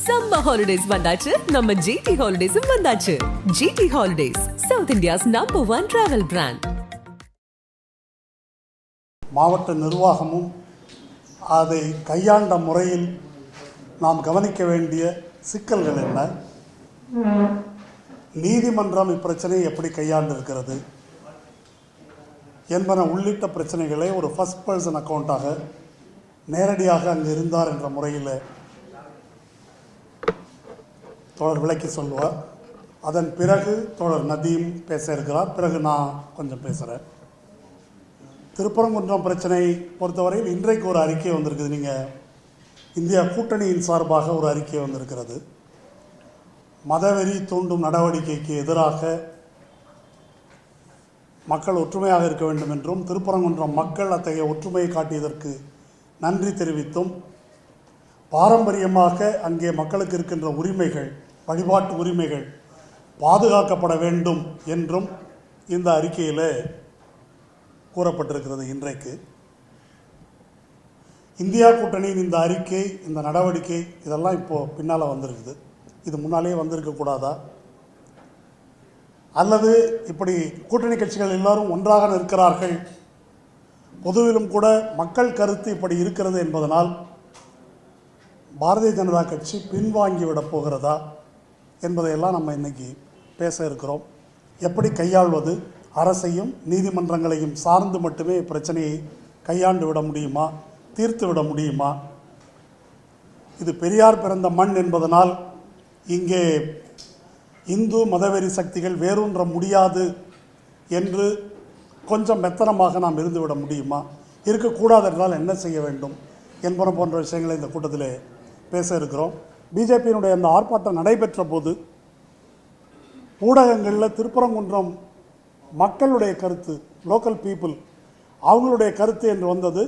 Summer holidays வந்தாச்சு நம்ம GT Holidays வந்தாச்சு. GT Holidays, South India's #1 travel brand. மாவட்ட நிர்வாகமும் அதை கையாண்ட முறையில் நாம் கவனிக்க வேண்டிய சிக்கல்கள் என்ன, நீதிமன்றம் இப்பிரச்சனையை எப்படி கையாண்டிருக்கிறது என்பன உள்ளிட்ட பிரச்சனைகளை ஒரு ஃபர்ஸ்ட் பர்சன் அக்கௌண்ட்டாக நேரடியாக அங்கு இருந்தார் என்ற முறையில் தோழர் விளக்கி சொல்லுவார். அதன் பிறகு தோழர் நதீம் பேச இருக்கிறார். பிறகு நான் கொஞ்சம் பேசுகிறேன். திருப்பரங்குன்றம் பிரச்சனை பொறுத்தவரையில் இன்றைக்கு ஒரு அறிக்கை வந்திருக்குது. நீங்கள் இந்தியா கூட்டணியின் சார்பாக ஒரு அறிக்கை வந்திருக்கிறது. மதவெறி தூண்டும் நடவடிக்கைக்கு எதிராக மக்கள் ஒற்றுமையாக இருக்க வேண்டும் என்றும், திருப்பரங்குன்றம் மக்கள் அத்தகைய ஒற்றுமையை காட்டியதற்கு நன்றி தெரிவித்தும், பாரம்பரியமாக அங்கே மக்களுக்கு இருக்கின்ற உரிமைகள், வழிபாட்டு உரிமைகள் பாதுகாக்கப்பட வேண்டும் என்றும் இந்த அறிக்கையில் கூறப்பட்டிருக்கிறது. இன்றைக்கு இந்தியா கூட்டணியின் இந்த அறிக்கை, இந்த நடவடிக்கை இதெல்லாம் இப்போது பின்னால் வந்திருக்குது. இது முன்னாலேயே வந்திருக்கக்கூடாதா? அல்லது இப்படி கூட்டணி கட்சிகள் எல்லாரும் ஒன்றாக நிற்கிறார்கள், பொதுவிலும் கூட மக்கள் கருத்து இப்படி இருக்கிறது என்பதனால் பாரதிய ஜனதா கட்சி பின்வாங்கிவிடப் போகிறதா என்பதையெல்லாம் நம்ம இன்றைக்கி பேச இருக்கிறோம். எப்படி கையாள்வது, அரசையும் நீதிமன்றங்களையும் சார்ந்து மட்டுமே பிரச்சனையை கையாண்டு விட முடியுமா, தீர்த்து விட முடியுமா? இது பெரியார் பிறந்த மண் என்பதனால் இங்கே இந்து மதவெறி சக்திகள் வேரூன்ற முடியாது என்று கொஞ்சம் மெத்தனமாக நாம் இருந்துவிட முடியுமா? இருக்கக்கூடாது என்றால் என்ன செய்ய வேண்டும் என்பன போன்ற விஷயங்களை இந்த கூட்டத்தில் பேச இருக்கிறோம். பிஜேபியினுடைய அந்த ஆர்ப்பாட்டம் நடைபெற்ற போது ஊடகங்களில் திருப்பரங்குன்றம் மக்களுடைய கருத்து, லோக்கல் பீப்புள் அவங்களுடைய கருத்து என்று வந்தது.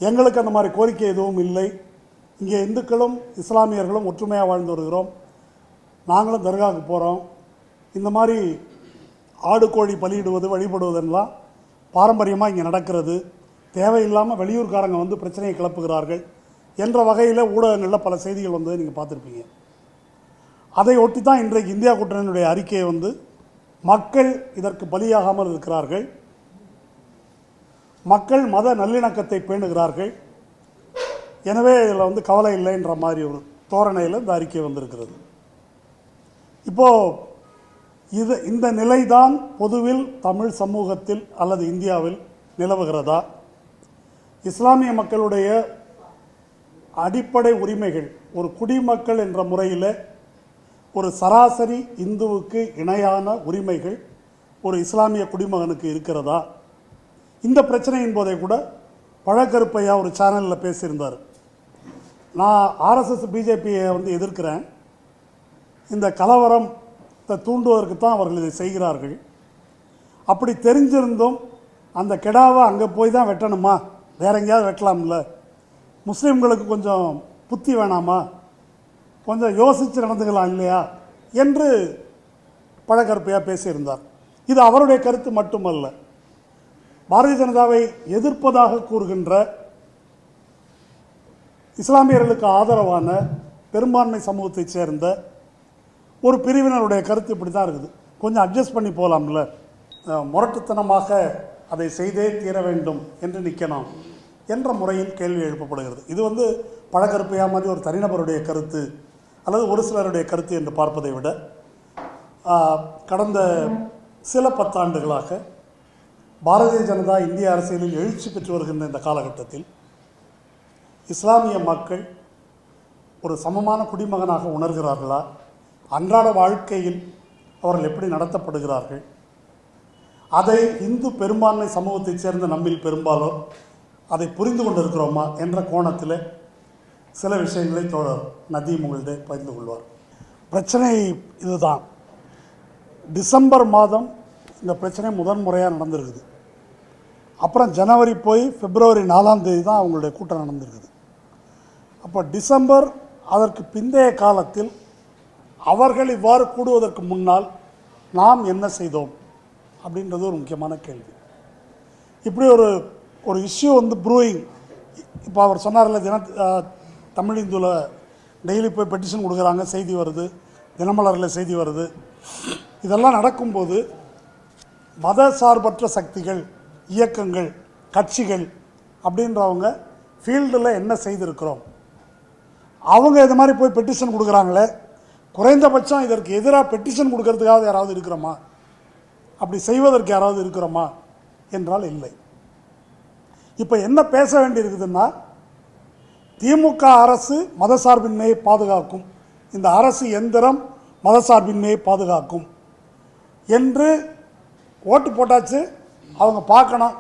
எங்களுக்கு அந்த மாதிரி கோரிக்கை எதுவும் இல்லை, இங்கே இந்துக்களும் இஸ்லாமியர்களும் ஒற்றுமையாக வாழ்ந்து வருகிறோம், நாங்களும் தர்காவுக்கு போகிறோம், இந்த மாதிரி ஆடு கோழி பலியிடுவது வழிபடுவதெல்லாம் பாரம்பரியமாக இங்கே நடக்கிறது, தேவையில்லாமல் வெளியூர்காரங்க வந்து பிரச்சனையை கிளப்புகிறார்கள் என்ற வகையில் ஊடகங்களில் பல செய்திகள் வந்ததை நீங்கள் பார்த்துருப்பீங்க. அதை ஒட்டி தான் இன்றைக்கு இந்தியா கூட்டணியினுடைய அறிக்கையை வந்து மக்கள் இதற்கு பலியாகாமல் இருக்கிறார்கள், மக்கள் மத நல்லிணக்கத்தை பேணுகிறார்கள், எனவே இதில் வந்து கவலை இல்லைன்ற மாதிரி ஒரு தோரணையில் இந்த அறிக்கை வந்திருக்கிறது. இப்போது இந்த நிலைதான் பொதுவில் தமிழ் சமூகத்தில் அல்லது இந்தியாவில் நிலவுகிறதா? இஸ்லாமிய மக்களுடைய அடிப்படை உரிமைகள், ஒரு குடிமக்கள் என்ற முறையில் ஒரு சராசரி இந்துவுக்கு இணையான உரிமைகள் ஒரு இஸ்லாமிய குடிமகனுக்கு இருக்கிறதா? இந்த பிரச்சனையின் போதே கூட பழக்கருப்பையா ஒரு சேனலில் பேசியிருந்தார். நான் ஆர்எஸ்எஸ் பிஜேபியை வந்து எதிர்க்கிறேன், இந்த கலவரத்தை தூண்டுவதற்கு தான் அவர்கள் இதை செய்கிறார்கள், அப்படி தெரிஞ்சிருந்தும் அந்த கெடாவை அங்கே போய் தான் வெட்டணுமா, வேற எங்கேயாவது வெட்டலாம்ல, முஸ்லீம்களுக்கு கொஞ்சம் புத்தி வேணாமா, கொஞ்சம் யோசித்து நடந்துக்கலாம் இல்லையா என்று பழக்கருப்பையாக பேசியிருந்தார். இது அவருடைய கருத்து மட்டுமல்ல, பாரதிய ஜனதாவை எதிர்ப்பதாக கூறுகின்ற இஸ்லாமியர்களுக்கு ஆதரவான பெரும்பான்மை சமூகத்தைச் சேர்ந்த ஒரு பிரிவினருடைய கருத்து இப்படி தான் இருக்குது. கொஞ்சம் அட்ஜஸ்ட் பண்ணி போகலாம்ல, முரட்டுத்தனமாக அதை செய்தே தீர வேண்டும் என்று நிற்கணும் என்ற முறையில் கேள்வி எழுப்பப்படுகிறது. இது வந்து பழக்கருப்பையா மாதிரி ஒரு தனிநபருடைய கருத்து அல்லது ஒரு சிலருடைய கருத்து என்று பார்ப்பதை விட, கடந்த சில பத்தாண்டுகளாக பாரதிய ஜனதா இந்திய அரசியலில் எழுச்சி பெற்று வருகின்ற இந்த காலகட்டத்தில் இஸ்லாமிய மக்கள் ஒரு சமமான குடிமகனாக உணர்கிறார்களா, அன்றாட வாழ்க்கையில் அவர்கள் எப்படி நடத்தப்படுகிறார்கள், அதை இந்து பெரும்பான்மை சமூகத்தைச் சேர்ந்த நம்மில் பெரும்பாலும் அதை புரிந்து கொண்டிருக்கிறோமா என்ற கோணத்தில் சில விஷயங்களை தோழர் நதீம் உங்கள்கிட்ட பகிர்ந்து கொள்வார். பிரச்சனை இதுதான். டிசம்பர் மாதம் இந்த பிரச்சனை முதன்முறையாக நடந்திருக்குது. அப்புறம் ஜனவரி போய் பிப்ரவரி 4ஆம் தேதி தான் அவங்களுடைய கூட்டம் நடந்திருக்குது. அப்போ டிசம்பர் அதற்கு பிந்தைய காலத்தில் அவர்கள் இவ்வாறு கூடுவதற்கு முன்னால் நாம் என்ன செய்தோம் அப்படின்றது ஒரு முக்கியமான கேள்வி. இப்படி ஒரு இஷ்யூ வந்து ப்ரூயிங், இப்போ அவர் சொன்னார்ல தமிழ் இந்துவில் டெய்லி போய் பெட்டிஷன் கொடுக்குறாங்க, செய்தி வருது, தினமலரில் செய்தி வருது. இதெல்லாம் நடக்கும்போது மத சார்பற்ற சக்திகள், இயக்கங்கள், கட்சிகள் அப்படின்றவங்க ஃபீல்டில் என்ன செய்திருக்கிறோம், அவங்க இது மாதிரி போய் பெட்டிஷன் கொடுக்குறாங்களே, குறைந்தபட்சம் இதற்கு எதிராக பெட்டிஷன் கொடுக்கறதுக்காக யாராவது இருக்கிறோமா, அப்படி செய்வதற்கு யாராவது இருக்கிறோமா என்றால் இல்லை. இப்போ என்ன பேச வேண்டியிருக்குதுன்னா, திமுக அரசு மதசார்பின்மையை பாதுகாக்கும், இந்த அரசு எந்திரம் மதசார்பின்மையை பாதுகாக்கும் என்று ஓட்டு போட்டாச்சு, அவங்க பார்க்கணும்.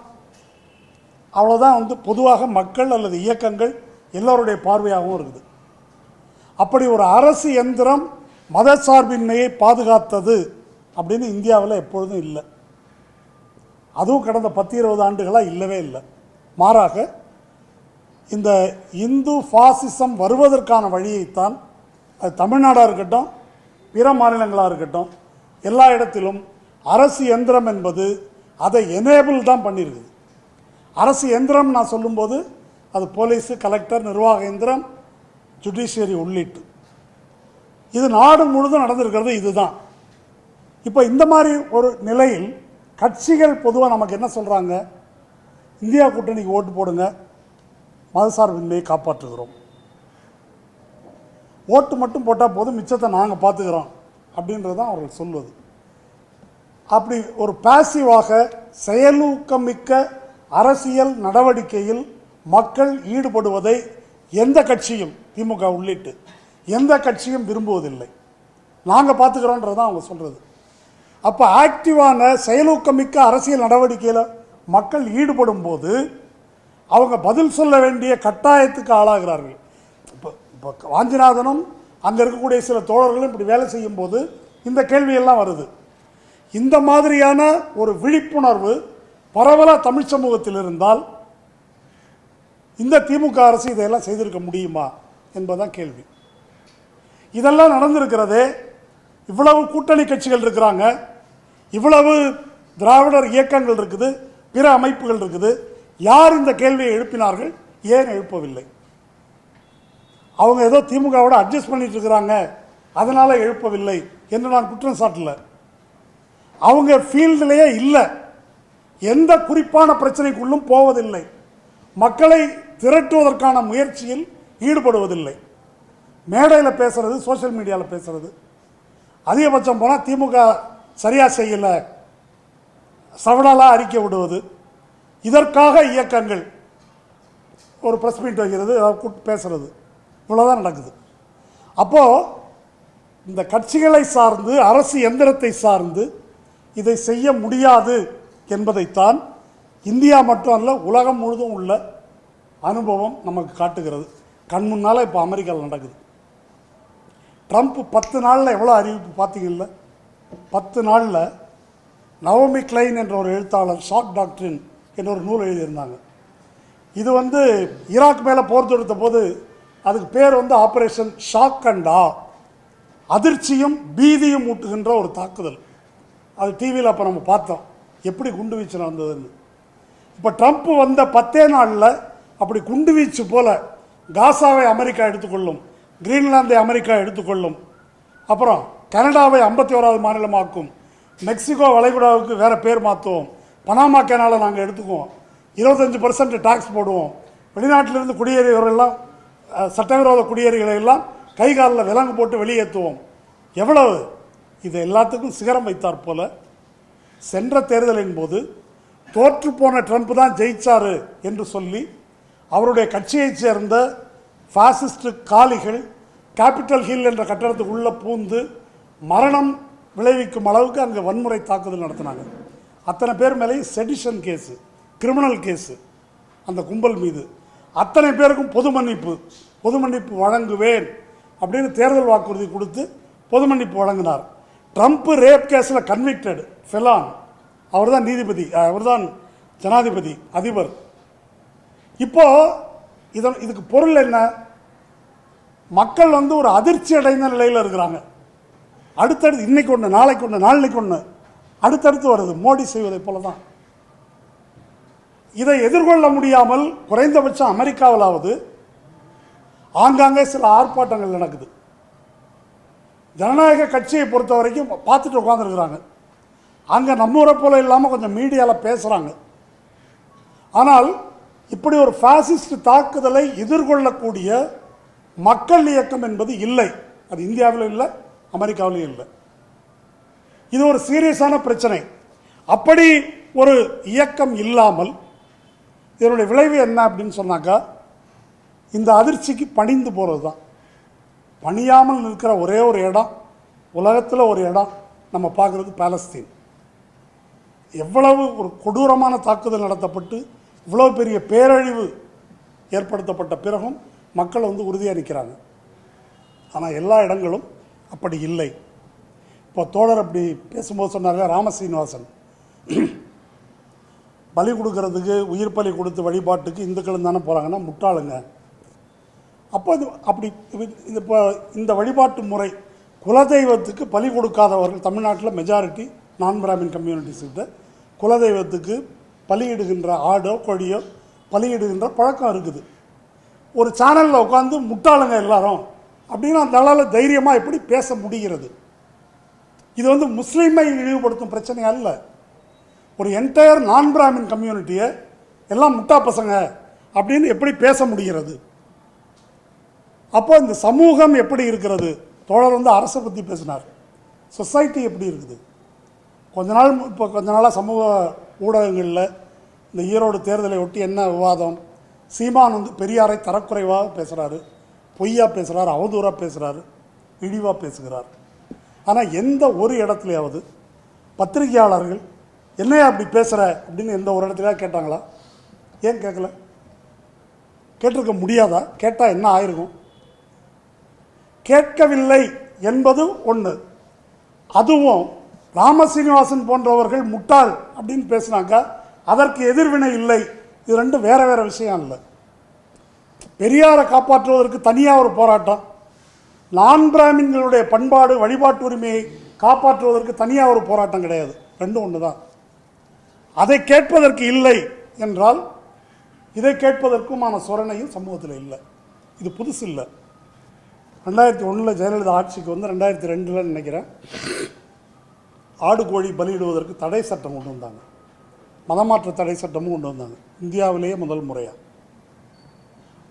அவ்வளோதான் பொதுவாக மக்கள் அல்லது இயக்கங்கள் எல்லோருடைய பார்வையாகவும் இருக்குது. அப்படி ஒரு அரசு எந்திரம் மதசார்பின்மையை பாதுகாத்தது அப்படின்னு இந்தியாவில் எப்பொழுதும் இல்லை. அதுவும் கடந்த 10-20 ஆண்டுகளாக இல்லவே இல்லை. மாறாக இந்த இந்து பாசிசம் வருவதற்கான வழியைத்தான், அது தமிழ்நாடாக இருக்கட்டும், பிற மாநிலங்களாக இருக்கட்டும், எல்லா இடத்திலும் அரசு எந்திரம் என்பது அதை எனேபிள் தான் பண்ணியிருக்குது. அரசு எந்திரம் நான் சொல்லும்போது அது போலீஸு, கலெக்டர், நிர்வாக எந்திரம், ஜுடிஷியரி உள்ளிட்டு இது நாடு முழுதும் நடந்திருக்கிறது. இதுதான். இப்போ இந்த மாதிரி ஒரு நிலையில் கட்சிகள் பொதுவாக நமக்கு என்ன சொல்கிறாங்க, இந்தியா கூட்டணிக்கு ஓட்டு போடுங்க, மதசார்பின்மையை காப்பாற்றுகிறோம், ஓட்டு மட்டும் போட்டால் போதும், மிச்சத்தை நாங்கள் பார்த்துக்கிறோம் அப்படின்றது தான் அவர்கள் சொல்வது. அப்படி ஒரு பாசிவாக செயலூக்கமிக்க அரசியல் நடவடிக்கையில் மக்கள் ஈடுபடுவதை எந்த கட்சியும், திமுக உள்ளிட்டு எந்த கட்சியும் விரும்புவதில்லை. நாங்கள் பார்த்துக்கிறோன்றது தான் அவங்க சொல்கிறது. அப்போ ஆக்டிவான செயலூக்கமிக்க அரசியல் நடவடிக்கையில் மக்கள் ஈடுபடும் போது அவங்க பதில் சொல்ல வேண்டிய கட்டாயத்துக்கு ஆளாகிறார்கள். இப்போ வாஞ்சிநாதனும் அங்கே இருக்கக்கூடிய சில தோழர்களும் இப்படி வேலை செய்யும் போது இந்த கேள்வியெல்லாம் வருது. இந்த மாதிரியான ஒரு விழிப்புணர்வு பரவலாக தமிழ் சமூகத்தில் இருந்தால் இந்த திமுக அரசு இதையெல்லாம் செய்திருக்க முடியுமா என்பதுதான் கேள்வி. இதெல்லாம் நடந்திருக்கிறதே, இவ்வளவு கூட்டணி கட்சிகள் இருக்கிறாங்க, இவ்வளவு திராவிடர் இயக்கங்கள் இருக்குது, பிற அமைப்புகள் இருக்குது. யார் இந்த கேள்வியை எழுப்பினார்கள்? ஏன் எழுப்பவில்லை? அவங்க ஏதோ திமுகவோட அட்ஜஸ்ட் பண்ணிட்டு இருக்கிறாங்க, அதனால எழுப்பவில்லை என்று நான் குற்றம் சாட்டல. அவங்க ஃபீல்டிலேயே இல்லை, எந்த குறிப்பான பிரச்சனைக்குள்ளும் போவதில்லை, மக்களை திரட்டுவதற்கான முயற்சியில் ஈடுபடுவதில்லை. மேடையில் பேசுறது, சோசியல் மீடியாவில் பேசுறது, அதிகபட்சம் போனால் திமுக சரியாக செய்யலை சவடாலாக அறிக்கை விடுவது, இதற்காக இயக்கங்கள் ஒரு ப்ரெஸ் மீட் வைக்கிறது, பேசுறது, இவ்வளோதான் நடக்குது. அப்போது இந்த கட்சிகளை சார்ந்து, அரசு எந்திரத்தை சார்ந்து இதை செய்ய முடியாது என்பதைத்தான் இந்தியா மட்டும் அல்ல உலகம் முழுதும் உள்ள அனுபவம் நமக்கு காட்டுகிறது. கண் முன்னால் இப்போ அமெரிக்காவில் நடக்குது. ட்ரம்ப் 10 நாளில் எவ்வளோ அறிவிப்பு பார்த்தீங்கல்ல? 10 நாளில் நவோமி கிளைன் என்ற ஒரு எழுத்தாளர் ஷாக் டாக்ட்ரின் என்ற ஒரு நூல் எழுதியிருந்தாங்க. இது ஈராக் மேலே போர் தொடுத்த போது அதுக்கு பேர் ஆபரேஷன் ஷாக் அண்ட் ஆ, அதிர்ச்சியும் பீதியும் ஊட்டுகின்ற ஒரு தாக்குதல். அது டிவியில் அப்போ நம்ம பார்த்தோம் எப்படி குண்டு வீச்சு நடந்ததுன்னு. இப்போ ட்ரம்ப் வந்த 10 நாளில் அப்படி குண்டு வீச்சு போல காசாவை அமெரிக்கா எடுத்துக்கொள்ளும், கிரீன்லாந்தை அமெரிக்கா எடுத்துக்கொள்ளும், அப்புறம் கனடாவை 51வது மாநிலமாக்கும், மெக்சிகோ வளைகுடாவுக்கு வேறு பேர் மாற்றுவோம், பனாமா கேனாலை நாங்கள் எடுத்துக்குவோம், 25% டாக்ஸ் போடுவோம், வெளிநாட்டிலிருந்து குடியேறியவர்களெல்லாம், சட்டவிரோத குடியேறிகளை எல்லாம் கை காலில் விலங்கு போட்டு வெளியேற்றுவோம். எவ்வளவு இது எல்லாத்துக்கும் சிகரம் வைத்தார் போல சென்ற தேர்தலின் போது தோற்று போன ட்ரம்ப் தான் ஜெயிச்சாரு என்று சொல்லி அவருடைய கட்சியைச் சேர்ந்த பாசிஸ்ட் காலிகள் கேபிட்டல் ஹில் என்ற கட்டடத்துக்கு உள்ள பூந்து மரணம் விளைவிக்கும் அளவுக்கு அங்கே வன்முறை தாக்குதல் நடத்தினாங்க. அத்தனை பேர் மேலேயும் செடிஷன் கேஸு, கிரிமினல் கேஸு அந்த கும்பல் மீது. அத்தனை பேருக்கும் பொது மன்னிப்பு வழங்குவேன் அப்படின்னு தேர்தல் வாக்குறுதி கொடுத்து பொது மன்னிப்பு வழங்கினார். ட்ரம்ப் ரேப் கேஸில் கன்விக்டட் ஃபெலான், அவர் தான் நீதிபதி, அவர் தான் ஜனாதிபதி, அதிபர். இப்போ இதுக்கு பொருள் என்ன? மக்கள் ஒரு அதிர்ச்சி அடைந்த நிலையில் இருக்கிறாங்க. அடுத்தடுத்து இன்னைக்கு ஒன்று, நாளைக்கு ஒன்று, நாளைக்கு ஒன்று, அடுத்தடுத்து வருது. மோடி செய்வதை போல தான். இதை எதிர்கொள்ள முடியாமல் குறைந்தபட்சம் அமெரிக்காவிலாவது ஆங்காங்கே சில ஆர்ப்பாட்டங்கள் நடக்குது. ஜனநாயக கட்சியை பொறுத்த வரைக்கும் பார்த்துட்டு உட்காந்துருக்குறாங்க. அங்கே நம்ம ஊரை போல இல்லாமல் கொஞ்சம் மீடியாவில் பேசுகிறாங்க. ஆனால் இப்படி ஒரு பாசிஸ்ட் தாக்குதலை எதிர்கொள்ளக்கூடிய மக்கள் இயக்கம் என்பது இல்லை. அது இந்தியாவிலும் இல்லை, அமெரிக்காவிலும் இல்லை. இது ஒரு சீரியஸான பிரச்சனை. அப்படி ஒரு இயக்கம் இல்லாமல் இதனுடைய விளைவு என்ன அப்படின்னு சொன்னாக்கா, இந்த அதிர்ச்சிக்கு பணிந்து போகிறது தான். பணியாமல் இருக்கிற ஒரே ஒரு இடம், உலகத்தில் ஒரு இடம் நம்ம பார்க்குறது பாலஸ்தீன். எவ்வளவு ஒரு கொடூரமான தாக்குதல் நடத்தப்பட்டு இவ்வளவு பெரிய பேரழிவு ஏற்படுத்தப்பட்ட பிறகும் மக்கள் உறுதியாக நிற்கிறாங்க. ஆனால் எல்லா இடங்களும் அப்படி இல்லை. இப்போ தோழர் அப்படி பேசும்போது சொன்னாங்க, ராமசீனிவாசன் பலி கொடுக்கறதுக்கு, உயிர் பலி கொடுத்து வழிபாட்டுக்கு இந்துக்களும் தானே போகிறாங்கன்னா முட்டாளுங்க. அப்போ அப்படி இப்போ இந்த வழிபாட்டு முறை குலதெய்வத்துக்கு பலி கொடுக்காதவர்கள் தமிழ்நாட்டில் மெஜாரிட்டி நான் பிராமின் கம்யூனிட்டிஸ் கிட்ட குலதெய்வத்துக்கு பலியிடுகின்ற ஆடோ கோழியோ பலியிடுகின்ற பழக்கம் இருக்குது. ஒரு சேனலில் உட்காந்து முட்டாளுங்க எல்லாரும் அப்படின்னு அந்த தைரியமாக எப்படி பேச முடிகிறது? இது முஸ்லீமை இழிவுபடுத்தும் பிரச்சனை அல்ல. ஒரு என்டையர் நான் பிராமின் கம்யூனிட்டியை எல்லாம் முட்டா பசங்க அப்படின்னு எப்படி பேச முடிகிறது? அப்போ இந்த சமூகம் எப்படி இருக்கிறது? தோழர் அரசை பற்றி பேசினார். சொசைட்டி எப்படி இருக்குது? கொஞ்ச நாளாக சமூக ஊடகங்களில் இந்த ஈரோடு தேர்தலை ஒட்டி என்ன விவாதம்? சீமான் பெரியாரை தரக்குறைவாக பேசுகிறாரு, பொய்யா பேசுகிறார், அவதூறாக பேசுகிறாரு, இழிவாக பேசுகிறார். ஆனால் எந்த ஒரு இடத்துலையாவது பத்திரிகையாளர்கள் என்னையா அப்படி பேசுகிற அப்படின்னு எந்த ஒரு இடத்துலையா கேட்டாங்களா? ஏன் கேட்கல? கேட்டிருக்க முடியாதா? கேட்டால் என்ன ஆயிருக்கும்? கேட்கவில்லை என்பது ஒன்று. அதுவும் ராமசீனிவாசன் போன்றவர்கள் முட்டாள் அப்படின்னு பேசினாங்க, அதற்கு எதிர்வினை இல்லை. இது ரெண்டும் வேற வேற விஷயம் இல்லை. பெரியாரை காப்பாற்றுவதற்கு தனியாக ஒரு போராட்டம், நான் பிராமின்களுடைய பண்பாடு வழிபாட்டு உரிமையை காப்பாற்றுவதற்கு தனியாக ஒரு போராட்டம் கிடையாது. ரெண்டும் ஒன்று தான். அதை கேட்பதற்கு இல்லை என்றால் இதை கேட்பதற்குமான சொரணையும் சமூகத்தில் இல்லை. இது புதுசு இல்லை. 2001 ஜெயலலிதா ஆட்சிக்கு 2002 நினைக்கிறேன், ஆடு கோழி பலியிடுவதற்கு தடை சட்டம் கொண்டு வந்தாங்க. மதமாற்ற தடை சட்டமும் கொண்டு வந்தாங்க. இந்தியாவிலேயே முதல் முறையாக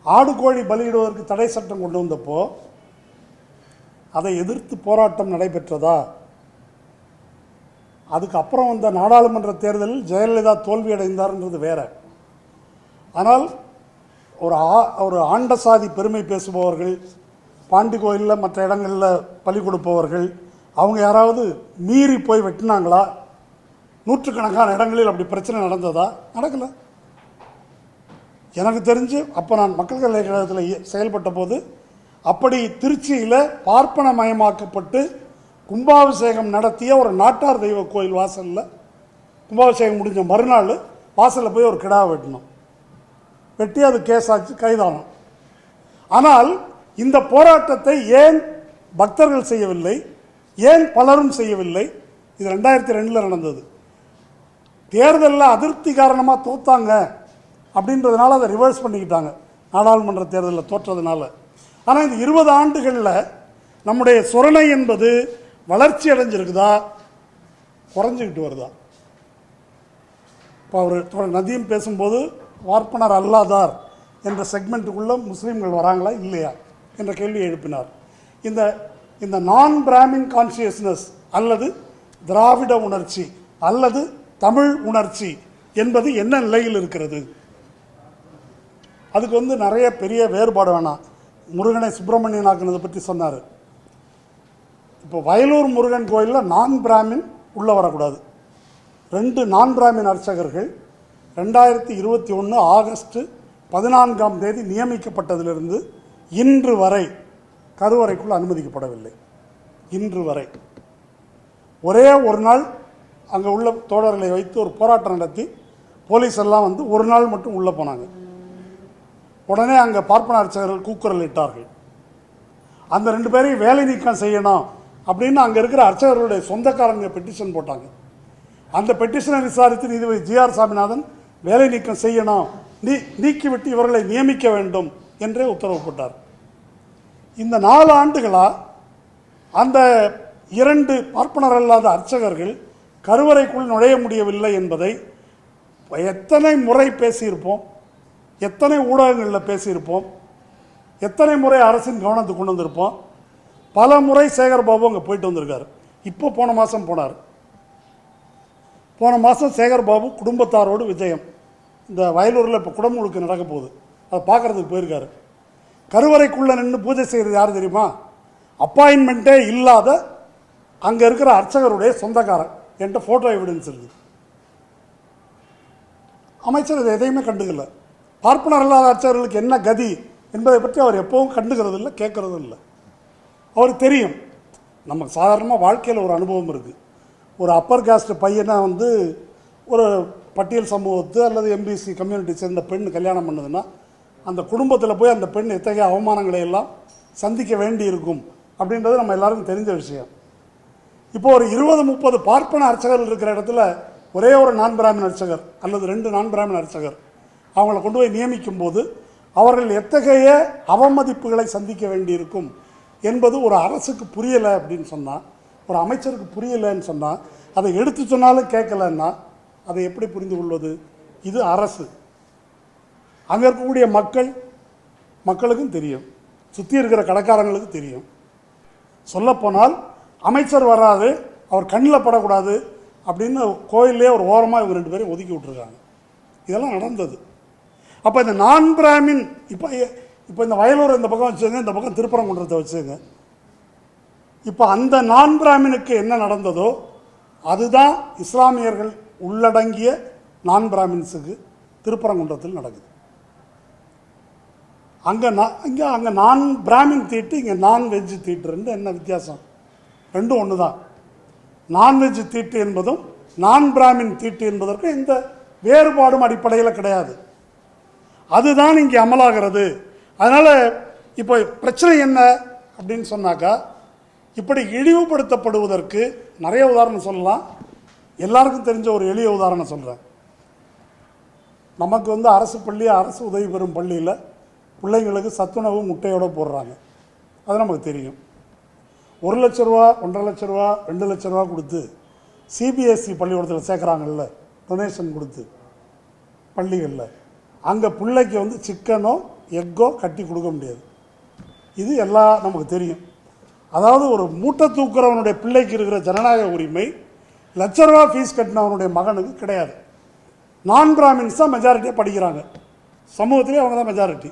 ஆடு கோழி பலியிடுவதற்கு தடை சட்டம் கொண்டு வந்தப்போ அதை எதிர்த்து போராட்டம் நடைபெற்றதா? அதுக்கப்புறம் வந்த நாடாளுமன்ற தேர்தலில் ஜெயலலிதா தோல்வியடைந்தார்ன்றது வேற. ஆனால் ஒரு ஆண்ட சாதி பெருமை பேசுபவர்கள், பாண்டி கோயிலில் மற்ற இடங்களில் பலி கொடுப்பவர்கள், அவங்க யாராவது மீறி போய் வெட்டினாங்களா? நூற்றுக்கணக்கான இடங்களில் அப்படி பிரச்சனை நடந்ததா? நடக்கலை. எனக்கு தெரிஞ்சு அப்போ நான் மக்கள் கழகத்தில் செயல்பட்ட போது அப்படி திருச்சியில் பார்ப்பனமயமாக்கப்பட்டு கும்பாபிஷேகம் நடத்திய ஒரு நாட்டார் தெய்வ கோயில் வாசலில் கும்பாபிஷேகம் முடிஞ்ச மறுநாள் வாசலில் போய் ஒரு கிடாவை வெட்டினோம். வெட்டி அது கேஸ் ஆச்சு, கைதானோம். ஆனால் இந்த போராட்டத்தை ஏன் பக்தர்கள் செய்யவில்லை, ஏன் பலரும் செய்யவில்லை? இது 2002 நடந்தது. தேர்தலில் அதிருப்தி காரணமாக தோத்தாங்க அப்படின்றதுனால அதை ரிவர்ஸ் பண்ணிக்கிட்டாங்க, நாடாளுமன்ற தேர்தலில் தோற்றதுனால. ஆனால் இந்த 20 ஆண்டுகளில் நம்முடைய சொரணை என்பது வளர்ச்சி அடைஞ்சிருக்குதா, குறைஞ்சிக்கிட்டு வருதா? இப்போ அவர் நதியும் பேசும்போது பார்ப்பனர் அல்லாதார் என்ற செக்மெண்ட்டுக்குள்ளே முஸ்லீம்கள் வராங்களா இல்லையா என்ற கேள்வி எழுப்பினார். இந்த நான் பிராமின் கான்சியஸ்னஸ் அல்லது திராவிட உணர்ச்சி அல்லது தமிழ் உணர்ச்சி என்பது என்ன நிலையில் இருக்கிறது? அதுக்கு நிறைய பெரிய வேறுபாடு வேணாம். முருகனை சுப்பிரமணியன் ஆக்குனதை பற்றி சொன்னார். இப்போ வயலூர் முருகன் கோயிலில் நான் பிராமின் உள்ளே வரக்கூடாது. 2 நான் பிராமின் அர்ச்சகர்கள் 2021 ஆகஸ்ட் 14 நியமிக்கப்பட்டதிலிருந்து இன்று வரை கருவறைக்குள் அனுமதிக்கப்படவில்லை. இன்று வரை ஒரே ஒரு நாள் அங்கே உள்ள தோழர்களை வைத்து ஒரு போராட்டம் நடத்தி போலீஸ் எல்லாம் ஒரு நாள் மட்டும் உள்ளே போனாங்க. உடனே அங்கே பார்ப்பன அர்ச்சகர்கள் கூக்குரல் இட்டார்கள். அந்த 2 பேரையும் வேலை நீக்கம் செய்யணும் அப்படின்னு அங்கே இருக்கிற அர்ச்சகர்களுடைய சொந்தக்காரங்க பெட்டிஷன் போட்டாங்க. அந்த பெட்டிஷனை விசாரித்து நீதிபதி GR சாமிநாதன் வேலை நீக்கம் செய்யணும், நீக்கிவிட்டு இவர்களை நியமிக்க வேண்டும் என்றே உத்தரவு போட்டார். இந்த 4 ஆண்டுகளாக அந்த 2 பார்ப்பனர் அல்லாத அர்ச்சகர்கள் கருவறைக்குள் நுழைய முடியவில்லை என்பதை எத்தனை முறை பேசியிருப்போம், எத்தனை ஊடகங்களில் பேசியிருப்போம், எத்தனை முறை அரசின் கவனத்துக்கு கொண்டு வந்திருப்போம். பல முறை சேகர்பாபு அங்கே போயிட்டு வந்திருக்காரு. இப்போ போன மாதம் போனார். போன மாதம் சேகர்பாபு குடும்பத்தாரோடு விஜயம். இந்த வயலூரில் இப்போ குடமுழுக்கு நடக்க போகுது, அதை பார்க்குறதுக்கு போயிருக்காரு. கருவறைக்குள்ளே நின்று பூஜை செய்கிறது யார் தெரியுமா? அப்பாயின்மெண்ட்டே இல்லாத அங்கே இருக்கிற அர்ச்சகருடைய சொந்தக்காரன். என்கிட்ட ஃபோட்டோ எவிடன்ஸ் இருக்குது. அமைச்சர் இதை எதையுமே கண்டுக்கல. பார்ப்பனர் அல்லாத அர்ச்சகர்களுக்கு என்ன கதி என்பதை பற்றி அவர் எப்பவும் கண்டுக்கிறது இல்லை, கேட்கறதும் இல்லை. அவருக்கு தெரியும். நமக்கு சாதாரணமாக வாழ்க்கையில் ஒரு அனுபவம் இருக்குது. ஒரு அப்பர் காஸ்ட் பையனை ஒரு பட்டியல் சமூகத்து அல்லது எம்பிசி கம்யூனிட்டி சேர்ந்த பெண் கல்யாணம் பண்ணுதுன்னா அந்த குடும்பத்தில் போய் அந்த பெண் எத்தகைய அவமானங்களை எல்லாம் சந்திக்க வேண்டி இருக்கும் அப்படின்றது நம்ம எல்லாருக்கும் தெரிஞ்ச விஷயம். இப்போ ஒரு 20-30 பார்ப்பன அர்ச்சகர்கள் இருக்கிற இடத்துல ஒரே ஒரு நான் பிராமின் அர்ச்சகர் அல்லது 2 நான் பிராமின் அர்ச்சகர் அவங்கள கொண்டு போய் நியமிக்கும் போது அவர்கள் எத்தகைய அவமதிப்புகளை சந்திக்க வேண்டியிருக்கும் என்பது ஒரு அரசுக்கு புரியலை அப்படின்னு சொன்னால், ஒரு அமைச்சருக்கு புரியலைன்னு சொன்னால், அதை எடுத்து சொன்னாலும் கேட்கலன்னா அதை எப்படி புரிந்து கொள்வது? இது அரசு. அங்கே இருக்கக்கூடிய மக்களுக்கும் தெரியும், சுற்றி இருக்கிற கடைக்காரங்களுக்கு தெரியும். சொல்லப்போனால் அமைச்சர் வராது, அவர் கண்ணில் படக்கூடாது அப்படின்னு கோயிலே ஒரு ஓரமாக இவங்க 2 பேரையும் ஒதுக்கி விட்டுருக்காங்க. இதெல்லாம் நடந்தது. அப்போ இந்த நான் பிராமின் இப்போ இந்த வயலூர் இந்த பக்கம் வச்சுங்க, இந்த பக்கம் திருப்பரங்குன்றத்தை வச்சுங்க. இப்போ அந்த நான் பிராமினுக்கு என்ன நடந்ததோ அதுதான் இஸ்லாமியர்கள் உள்ளடங்கிய நான் பிராமின்ஸுக்கு திருப்பரங்குன்றத்தில் நடக்குது. அங்கே நான் பிராமின் தீட்டு, இங்கே நான்வெஜ் தீட்டு. என்ன வித்தியாசம்? ரெண்டும் ஒன்று தான். நான்வெஜ் தீட்டு என்பதும் நான் பிராமின் தீட்டு என்பதற்கு எந்த வேறுபாடும் அடிப்படையில் கிடையாது. அதுதான் இங்கே அமலாகிறது. அதனால் இப்போ பிரச்சனை என்ன அப்படின்னு சொன்னாக்கா, இப்படி இழிவுபடுத்தப்படுவதற்கு நிறைய உதாரணம் சொல்லலாம். எல்லாருக்கும் தெரிஞ்ச ஒரு எளிய உதாரணம் சொல்கிறேன். நமக்கு அரசு பள்ளி, அரசு உதவி பெறும் பள்ளியில் பிள்ளைங்களுக்கு சத்துணவு முட்டையோடு போடுறாங்க. அது நமக்கு தெரியும். 1 லட்ச ரூபா, 1.5 லட்ச ரூபா, 2 லட்ச ரூபா கொடுத்து சிபிஎஸ்சி பள்ளிக்கூடத்தில் சேர்க்குறாங்கல்ல, டொனேஷன் கொடுத்து பள்ளிகளில், அங்கே பிள்ளைக்கு சிக்கனோ எக்கோ கட்டி கொடுக்க முடியாது. இது எல்லாம் நமக்கு தெரியும். அதாவது ஒரு மூட்டை தூக்குறவனுடைய பிள்ளைக்கு இருக்கிற ஜனநாயக உரிமை 1 லட்ச ரூபா ஃபீஸ் கட்டினவனுடைய மகனுக்கு கிடையாது. நான் பிராமின்ஸ் தான் மெஜாரிட்டியாக படிக்கிறாங்க. சமூகத்திலே அவங்க தான் மெஜாரிட்டி.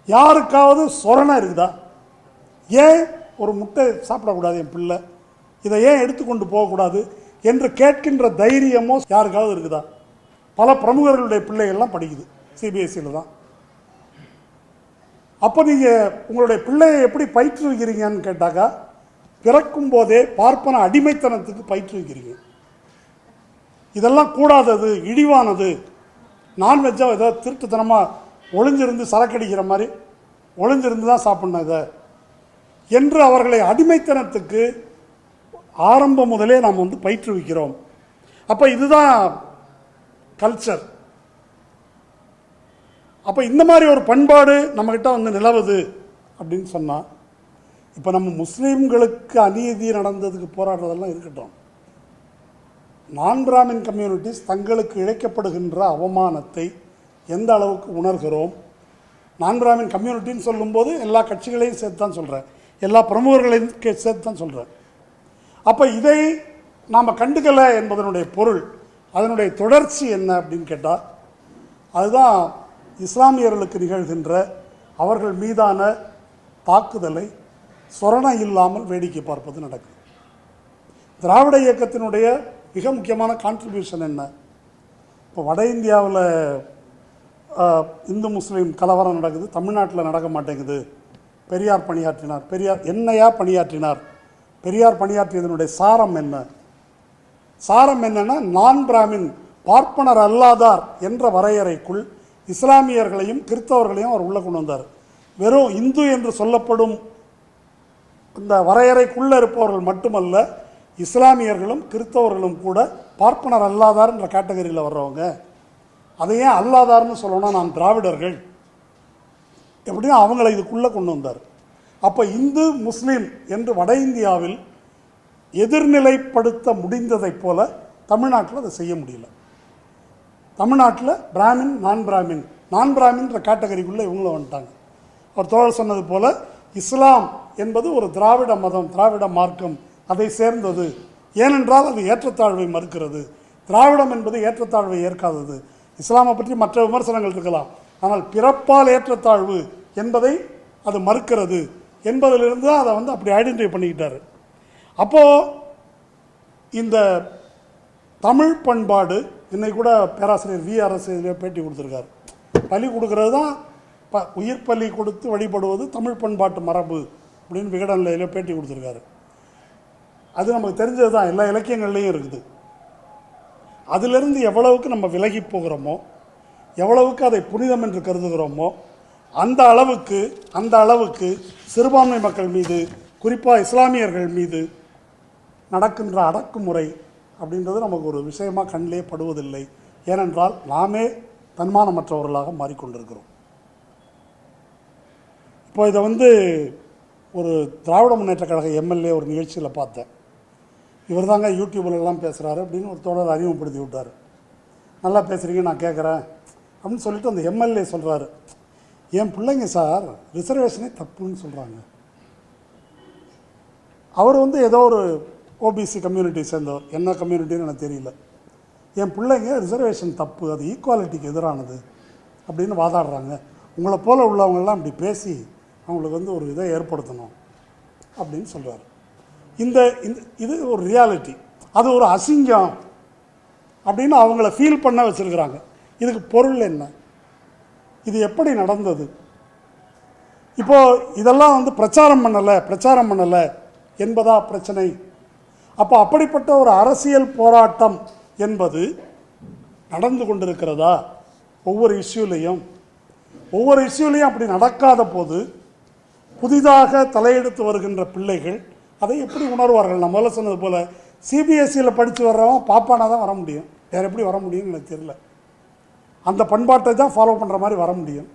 யாருக்காவது சொரணை இருக்குதா? ஏன் ஒரு முட்டை சாப்பிடக்கூடாது என் பிள்ளை, இதை ஏன் எடுத்துக்கொண்டு போகக்கூடாது என்று கேட்கின்ற தைரியமோ யாருக்காவது இருக்குதா? பல பிரமுகர்களுடைய பிள்ளைகள்லாம் படிக்குது சிபிஎஸ்சியில் தான். அப்போ நீங்கள் உங்களுடைய பிள்ளையை எப்படி பயிற்றுவிக்கிறீங்கன்னு கேட்டாக்கா, பிறக்கும் போதே பார்ப்பன அடிமைத்தனத்துக்கு பயிற்றுவிக்கிறீங்க. இதெல்லாம் கூடாதது, இழிவானது, நான்வெஜ்ஜாக ஏதோ திருட்டுத்தனமாக ஒளிஞ்சிருந்து சரக்கடிக்கிற மாதிரி ஒளிஞ்சிருந்து தான் சாப்பிட்ணும் இதை என்று அவர்களை அடிமைத்தனத்துக்கு ஆரம்பம் முதலே நாம் பயிற்றுவிக்கிறோம். அப்போ இதுதான் கல்ச்சர். அப்போ இந்த மாதிரி ஒரு பண்பாடு நம்மக்கிட்ட நிலவுது அப்படின்னு சொன்னால், இப்போ நம்ம முஸ்லீம்களுக்கு அநீதி நடந்ததுக்கு போராடுறதெல்லாம் இருக்கட்டும், நான் பிராமின் கம்யூனிட்டிஸ் தங்களுக்கு இழைக்கப்படுகின்ற அவமானத்தை எந்த அளவுக்கு உணர்கிறோம்? நான் பிராமின் கம்யூனிட்டின்னு சொல்லும்போது எல்லா கட்சிகளையும் சேர்த்து தான் சொல்கிறேன், எல்லா பிரமுகர்களையும் சேர்த்து தான் சொல்கிறேன். அப்போ இதை நாம் கண்டுக்கலை என்பதனுடைய பொருள், அதனுடைய தொடர்ச்சி என்ன அப்படின்னு கேட்டால், அதுதான் இஸ்லாமியர்களுக்கு நிகழ்கின்ற அவர்கள் மீதான தாக்குதலை சொரணை இல்லாமல் வேடிக்கை பார்ப்பது நடக்குது. திராவிட இயக்கத்தினுடைய மிக முக்கியமான கான்ட்ரிபியூஷன் என்ன? இப்போ வட இந்தியாவில் இந்து முஸ்லீம் கலவரம் நடக்குது, தமிழ்நாட்டில் நடக்க மாட்டேங்குது. பெரியார் பணியாற்றினார். பெரியார் என்னையா பணியாற்றினார்? பெரியார் பணியாற்றியதனுடைய சாரம் என்ன? சாரம் என்னன்னா, நான் பிராமின் பார்ப்பனர் அல்லாதார் என்ற வரையறைக்குள் இஸ்லாமியர்களையும் கிறிஸ்தவர்களையும் அவர் உள்ளே கொண்டு வந்தார். வெறும் இந்து என்று சொல்லப்படும் இந்த வரையறைக்குள்ளே இருப்பவர்கள் மட்டுமல்ல, இஸ்லாமியர்களும் கிறிஸ்தவர்களும் கூட பார்ப்பனர் அல்லாதார் என்ற கேட்டகரியில் வர்றவங்க. அதை ஏன் அல்லாதார்னு சொல்லணும்னா, நாம் திராவிடர்கள் எப்படியும் அவங்கள இதுக்குள்ளே கொண்டு வந்தார். அப்போ இந்து முஸ்லீம் என்று வட இந்தியாவில் எதிர்நிலைப்படுத்த முடிந்ததைப் போல தமிழ்நாட்டில் அதை செய்ய முடியல. தமிழ்நாட்டில் பிராமின் நான் பிராமின்ற கேட்டகரிக்குள்ளே இவங்களும் வந்துட்டாங்க. அவர் தோழர் சொன்னது போல இஸ்லாம் என்பது ஒரு திராவிட மதம், திராவிட மார்க்கம், அதை சேர்ந்தது. ஏனென்றால் அது ஏற்றத்தாழ்வை மறுக்கிறது. திராவிடம் என்பது ஏற்றத்தாழ்வை ஏற்காதது. இஸ்லாமை பற்றி மற்ற விமர்சனங்கள் இருக்கலாம், ஆனால் பிறப்பால் ஏற்றத்தாழ்வு என்பதை அது மறுக்கிறது என்பதிலிருந்து அதை அப்படி ஐடென்டிஃபை பண்ணிக்கிட்டாரு. அப்போது இந்த தமிழ் பண்பாடு இன்னைக்கு கூட பேராசிரியர் VRS பேட்டி கொடுத்துருக்காரு. பலி கொடுக்கறது தான் உயிர் பலி கொடுத்து வழிபடுவது தமிழ் பண்பாட்டு மரபு அப்படின்னு விகடனில் பேட்டி கொடுத்துருக்காரு. அது நமக்கு தெரிஞ்சது தான், எல்லா இலக்கியங்கள்லேயும் இருக்குது. அதிலிருந்து எவ்வளவுக்கு நம்ம விலகி போகிறோமோ, எவ்வளவுக்கு அதை புனிதம் என்று கருதுகிறோமோ, அந்த அளவுக்கு சிறுபான்மை மக்கள் மீது, குறிப்பாக இஸ்லாமியர்கள் மீது நடக்கின்ற அடக்குமுறை அப்படின்றது நமக்கு ஒரு விஷயமாக கண்ணிலே படுவதில்லை. ஏனென்றால் நாமே தன்மானமற்றவர்களாக மாறிக்கொண்டிருக்கிறோம். இப்போ இதை ஒரு திராவிட முன்னேற்ற கழக MLA ஒரு நிகழ்ச்சியில் பார்த்தேன். இவர் தாங்க யூடியூப்லலாம் பேசுகிறாரு அப்படின்னு ஒரு தோழர் அறிமுகப்படுத்தி விட்டார். நல்லா பேசுகிறீங்க, நான் கேட்குறேன் அப்படின்னு சொல்லிட்டு அந்த MLA சொல்கிறாரு, என் பிள்ளைங்க சார் ரிசர்வேஷனே தப்புன்னு சொல்கிறாங்க. அவர் ஏதோ ஒரு OBC கம்யூனிட்டி சேர்ந்தவர், என்ன கம்யூனிட்டின்னு எனக்கு தெரியல. என் பிள்ளைங்க ரிசர்வேஷன் தப்பு, அது ஈக்குவாலிட்டிக்கு எதிரானது அப்படின்னு வாதாடுறாங்க. உங்களை போல் உள்ளவங்கெல்லாம் இப்படி பேசி அவங்களுக்கு ஒரு இதை ஏற்படுத்தணும் அப்படின்னு சொல்கிறார். இது ஒரு ரியாலிட்டி, அது ஒரு அசிங்கம் அப்படின்னு அவங்கள ஃபீல் பண்ண வச்சுருக்கிறாங்க. இதுக்கு பொருள் என்ன? இது எப்படி நடந்தது? இப்போது இதெல்லாம் பிரச்சாரம் பண்ணலை என்பதா பிரச்சனை? அப்போ அப்படிப்பட்ட ஒரு அரசியல் போராட்டம் என்பது நடந்து கொண்டிருக்கிறதா? ஒவ்வொரு இஷ்யூலையும் அப்படி நடக்காத போது புதிதாக தலையெடுத்து வருகின்ற பிள்ளைகள் அதை எப்படி உணர்வார்கள்? நான் முதல்ல சொன்னது போல் CBSEயில் படித்து வர்றவன் பாப்பானா தான் வர முடியும், வேறு எப்படி வர முடியும்னு எனக்கு தெரியல. அந்த பண்பாட்டை தான் ஃபாலோ பண்ணுற மாதிரி வர முடியும்.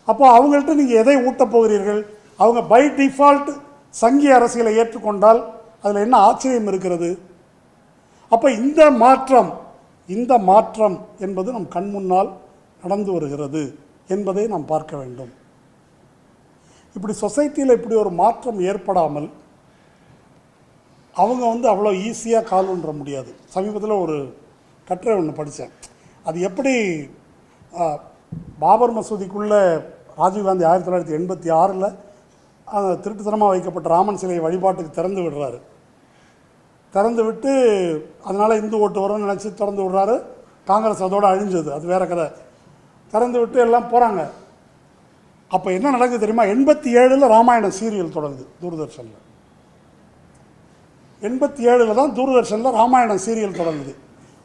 அப்போ அவங்கள்ட்ட நீங்கள் எதை ஊட்டப் போகிறீர்கள்? அவங்க பை டிஃபால்ட் சங்கிய அரசியலை ஏற்றுக்கொண்டால் அதில் என்ன ஆச்சரியம் இருக்கிறது? அப்போ இந்த மாற்றம் என்பது நம் கண் முன்னால் நடந்து வருகிறது என்பதை நாம் பார்க்க வேண்டும். இப்படி சொசைட்டியில் இப்படி ஒரு மாற்றம் ஏற்படாமல் அவங்க அவ்வளோ ஈஸியாக கால் ஊன்ற முடியாது. சமீபத்தில் ஒரு கட்டுரை ஒன்று படித்தேன். அது எப்படி பாபர் மசூதிக்குள்ளே ராஜீவ்காந்தி 1986 திருட்டுத்தனமாக வைக்கப்பட்ட ராமன் சிலையை வழிபாட்டுக்கு திறந்து விடுறாரு. திறந்து விட்டு அதனால் இந்து ஓட்டு வரும்னு நினச்சி திறந்து விடுறாரு. காங்கிரஸ் அதோடு அழிஞ்சது, அது வேற கதை. திறந்து விட்டு எல்லாம் போகிறாங்க. அப்போ என்ன நடக்குது தெரியுமா? 87 ராமாயணம் சீரியல் தொடங்குது தூர்தர்ஷனில். 87 தான் தூர்தர்ஷனில் ராமாயணம் சீரியல் தொடங்குது.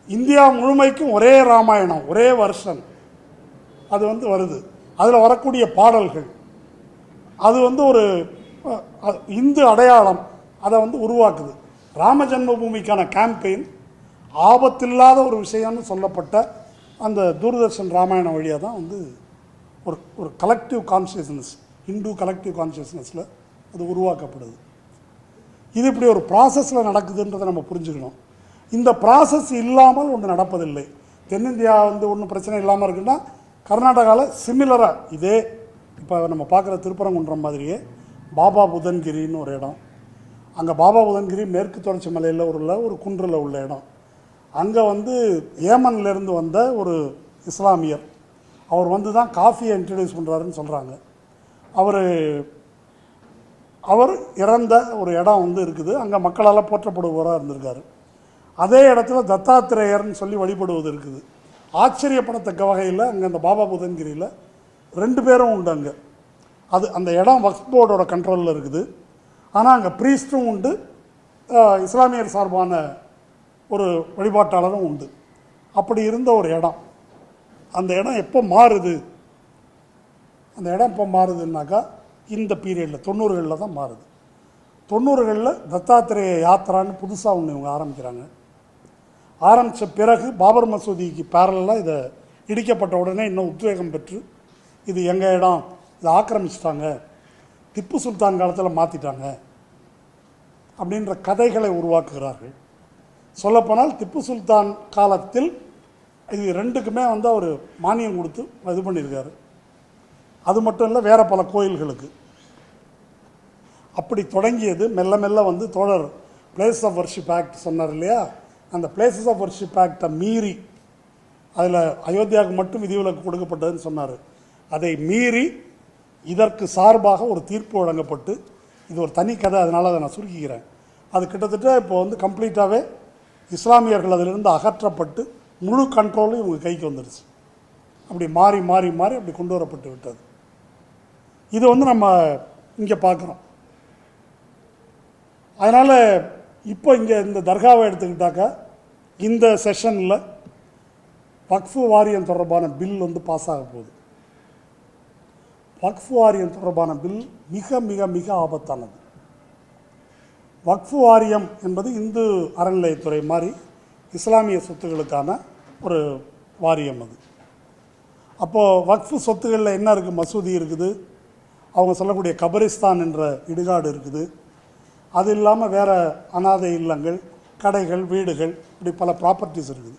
இந்தியா முழுமைக்கும் ஒரே ராமாயணம், ஒரே வருஷன் அது வருது. அதில் வரக்கூடிய பாடல்கள் அது ஒரு இந்து அடையாளம் அதை உருவாக்குது. ராம ஜென்மபூமிக்கான கேம்பெயின் ஆபத்தில்லாத ஒரு விஷயம்னு சொல்லப்பட்ட அந்த தூர்தர்ஷன் ராமாயணம் வழியாக தான் ஒரு கலெக்டிவ் கான்ஷியஸ்னஸ், இந்து கலெக்டிவ் கான்ஷியஸ்னஸில் அது உருவாக்கப்படுது. இது இப்படி ஒரு ப்ராசஸில் நடக்குதுன்றதை நம்ம புரிஞ்சுக்கணும். இந்த ப்ராசஸ் இல்லாமல் ஒன்று நடப்பதில்லை. தென்னிந்தியா ஒன்றும் பிரச்சனை இல்லாமல் இருக்குன்னா கர்நாடகாவில் சிமிலராக இதே இப்போ நம்ம பார்க்குற திருப்பரங்குன்றம் மாதிரியே பாபா புதன்கிரின்னு ஒரு இடம். அங்கே பாபா புதன்கிரி மேற்கு தொடர்ச்சி மலையில் ஒரு குன்றில் உள்ள இடம். அங்கே ஏமன்லேருந்து வந்த ஒரு இஸ்லாமியர் அவர் தான் காஃபியை இன்ட்ரடியூஸ் பண்ணுறாருன்னு சொல்கிறாங்க. அவர் இறந்த ஒரு இடம் இருக்குது. அங்கே மக்களால் போற்றப்படுபவராக இருந்திருக்காரு. அதே இடத்துல தத்தாத்திரேயர்னு சொல்லி வழிபடுவது இருக்குது. ஆச்சரியப்படத்தக்க வகையில் அங்கே அந்த பாபா புதன்கிரியில் 2 பேரும் உண்டு. அங்கே அந்த இடம் வக்ஃப் போர்டோட கண்ட்ரோலில் இருக்குது. ஆனால் அங்கே ப்ரீஸ்ட்டும் உண்டு, இஸ்லாமியர் சார்பான ஒரு வழிபாட்டாளரும் உண்டு. அப்படி இருந்த ஒரு இடம். அந்த இடம் எப்போ மாறுது? அந்த இடம் எப்போ மாறுதுன்னாக்கா இந்த பீரியடில் 90களில் தான் மாறுது. 90களில் தத்தாத்திரேய யாத்திரான்னு புதுசாக ஒன்று இவங்க ஆரம்பிக்கிறாங்க. ஆரம்பித்த பிறகு பாபர் மசூதிக்கு பேரலாக இதை இடிக்கப்பட்ட உடனே இன்னும் உத்வேகம் பெற்று இது எங்கள் இடம், இதை ஆக்கிரமிச்சிட்டாங்க, திப்பு சுல்தான் காலத்தில் மாற்றிட்டாங்க அப்படின்ற கதைகளை உருவாக்குகிறார்கள். சொல்லப்போனால் திப்பு சுல்தான் காலத்தில் இது ரெண்டுக்குமே வந்து அவர் மானியம் கொடுத்து இது பண்ணியிருக்காரு. அது மட்டும் இல்லை, வேறு பல கோயில்களுக்கு. அப்படி தொடங்கியது மெல்ல மெல்ல வந்து தோழர் பிளேஸ் ஆஃப் வர்ஷிப் ஆக்ட் சொன்னார் இல்லையா, அந்த பிளேசஸ் ஆஃப் வர்ஷிப் ஆக்டை மீறி, அதில் அயோத்தியாவுக்கு மட்டும் விதிவிலக்கு கொடுக்கப்பட்டதுன்னு சொன்னார். அதை மீறி இதற்கு சார்பாக ஒரு தீர்ப்பு வழங்கப்பட்டு, இது ஒரு தனி கதை, அதனால் அதை நான் சுருக்கிக்கிறேன். அது கிட்டத்தட்ட இப்போ வந்து கம்ப்ளீட்டாகவே இஸ்லாமியர்கள் அதிலிருந்து அகற்றப்பட்டு முழு கண்ட்ரோலும் இவங்க கைக்கு வந்துடுச்சு. அப்படி மாறி மாறி மாறி அப்படி கொண்டு வரப்பட்டு விட்டது. இது வந்து நம்ம இங்கே பார்க்குறோம். அதனால் இப்போ இங்கே இந்த தர்காவை எடுத்துக்கிட்டாக்கா, இந்த செஷனில் வக்ஃபு வாரியம் தொடர்பான பில் வந்து பாஸ் ஆக போகுது. வக்ஃபு வாரியம் தொடர்பான பில் மிக மிக மிக ஆபத்தானது. வக்ஃபு வாரியம் என்பது இந்து அறநிலையத்துறை மாதிரி இஸ்லாமிய சொத்துக்களுக்கான ஒரு வாரியம். அது அப்போது வக்ஃபு சொத்துக்களில் என்ன இருக்குது? மசூதி இருக்குது, அவங்க சொல்லக்கூடிய கபரிஸ்தான் என்ற இடுகாடு இருக்குது, அது இல்லாமல் வேறு அனாதை இல்லங்கள், கடைகள், வீடுகள், இப்படி பல ப்ராப்பர்ட்டிஸ் இருக்குது.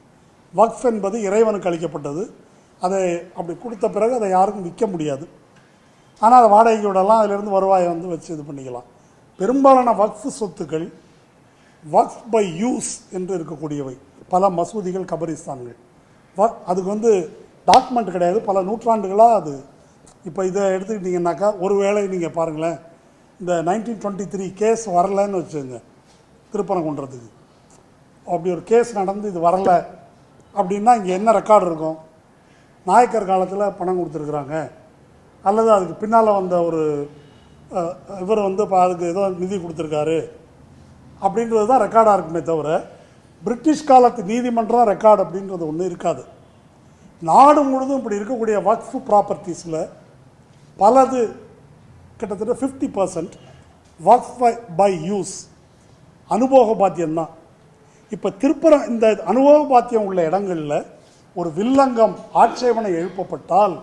வக்ஃப் என்பது இறைவனுக்கு அளிக்கப்பட்டது. அதை அப்படி கொடுத்த பிறகு அதை யாருக்கும் விற்க முடியாது. ஆனால் அதை வாடகைக்கு விடலாம், அதிலிருந்து வருவாயை வந்து வச்சு இது பண்ணிக்கலாம். பெரும்பாலான வக்ஃபு சொத்துக்கள் வக்ஃப் பை யூஸ் என்று இருக்கக்கூடியவை. பல மசூதிகள், கபரிஸ்தான்கள். அதுக்கு வந்து டாக்குமெண்ட் கிடையாது, பல நூற்றாண்டுகளாக அது. இப்போ இதை எடுத்துக்கிட்டிங்கன்னாக்கா, ஒருவேளை நீங்கள் பாருங்களேன், இந்த 1923 கேஸ் வரலைன்னு வச்சுங்க, திருப்பரங்குன்றத்துக்கு அப்படி ஒரு கேஸ் நடந்து இது வரல அப்படின்னா இங்கே என்ன ரெக்கார்டு இருக்கும்? நாயக்கர் காலத்தில் பணம் கொடுத்துருக்குறாங்க, அல்லது அதுக்கு பின்னால் வந்த ஒரு இவர் வந்து இப்போ அதுக்கு ஏதோ நிதி கொடுத்துருக்காரு அப்படின்றது தான் ரெக்கார்டாக இருக்குமே தவிர, பிரிட்டிஷ் காலத்து நீதிமன்றம் ரெக்கார்டு அப்படின்றது ஒன்றும் இருக்காது. நாடு முழுதும் இப்படி இருக்கக்கூடிய வக்ஃபு ப்ராப்பர்ட்டிஸில் பலது, கிட்டத்தட்ட 50% வக்ஃப் பை யூஸ், அனுபோக பாத்தியம்தான். இப்போ இந்த அனுபவ பாத்தியம் உள்ள இடங்களில் ஒரு வில்லங்கம் ஆட்சேபனை எழுப்பப்பட்டால்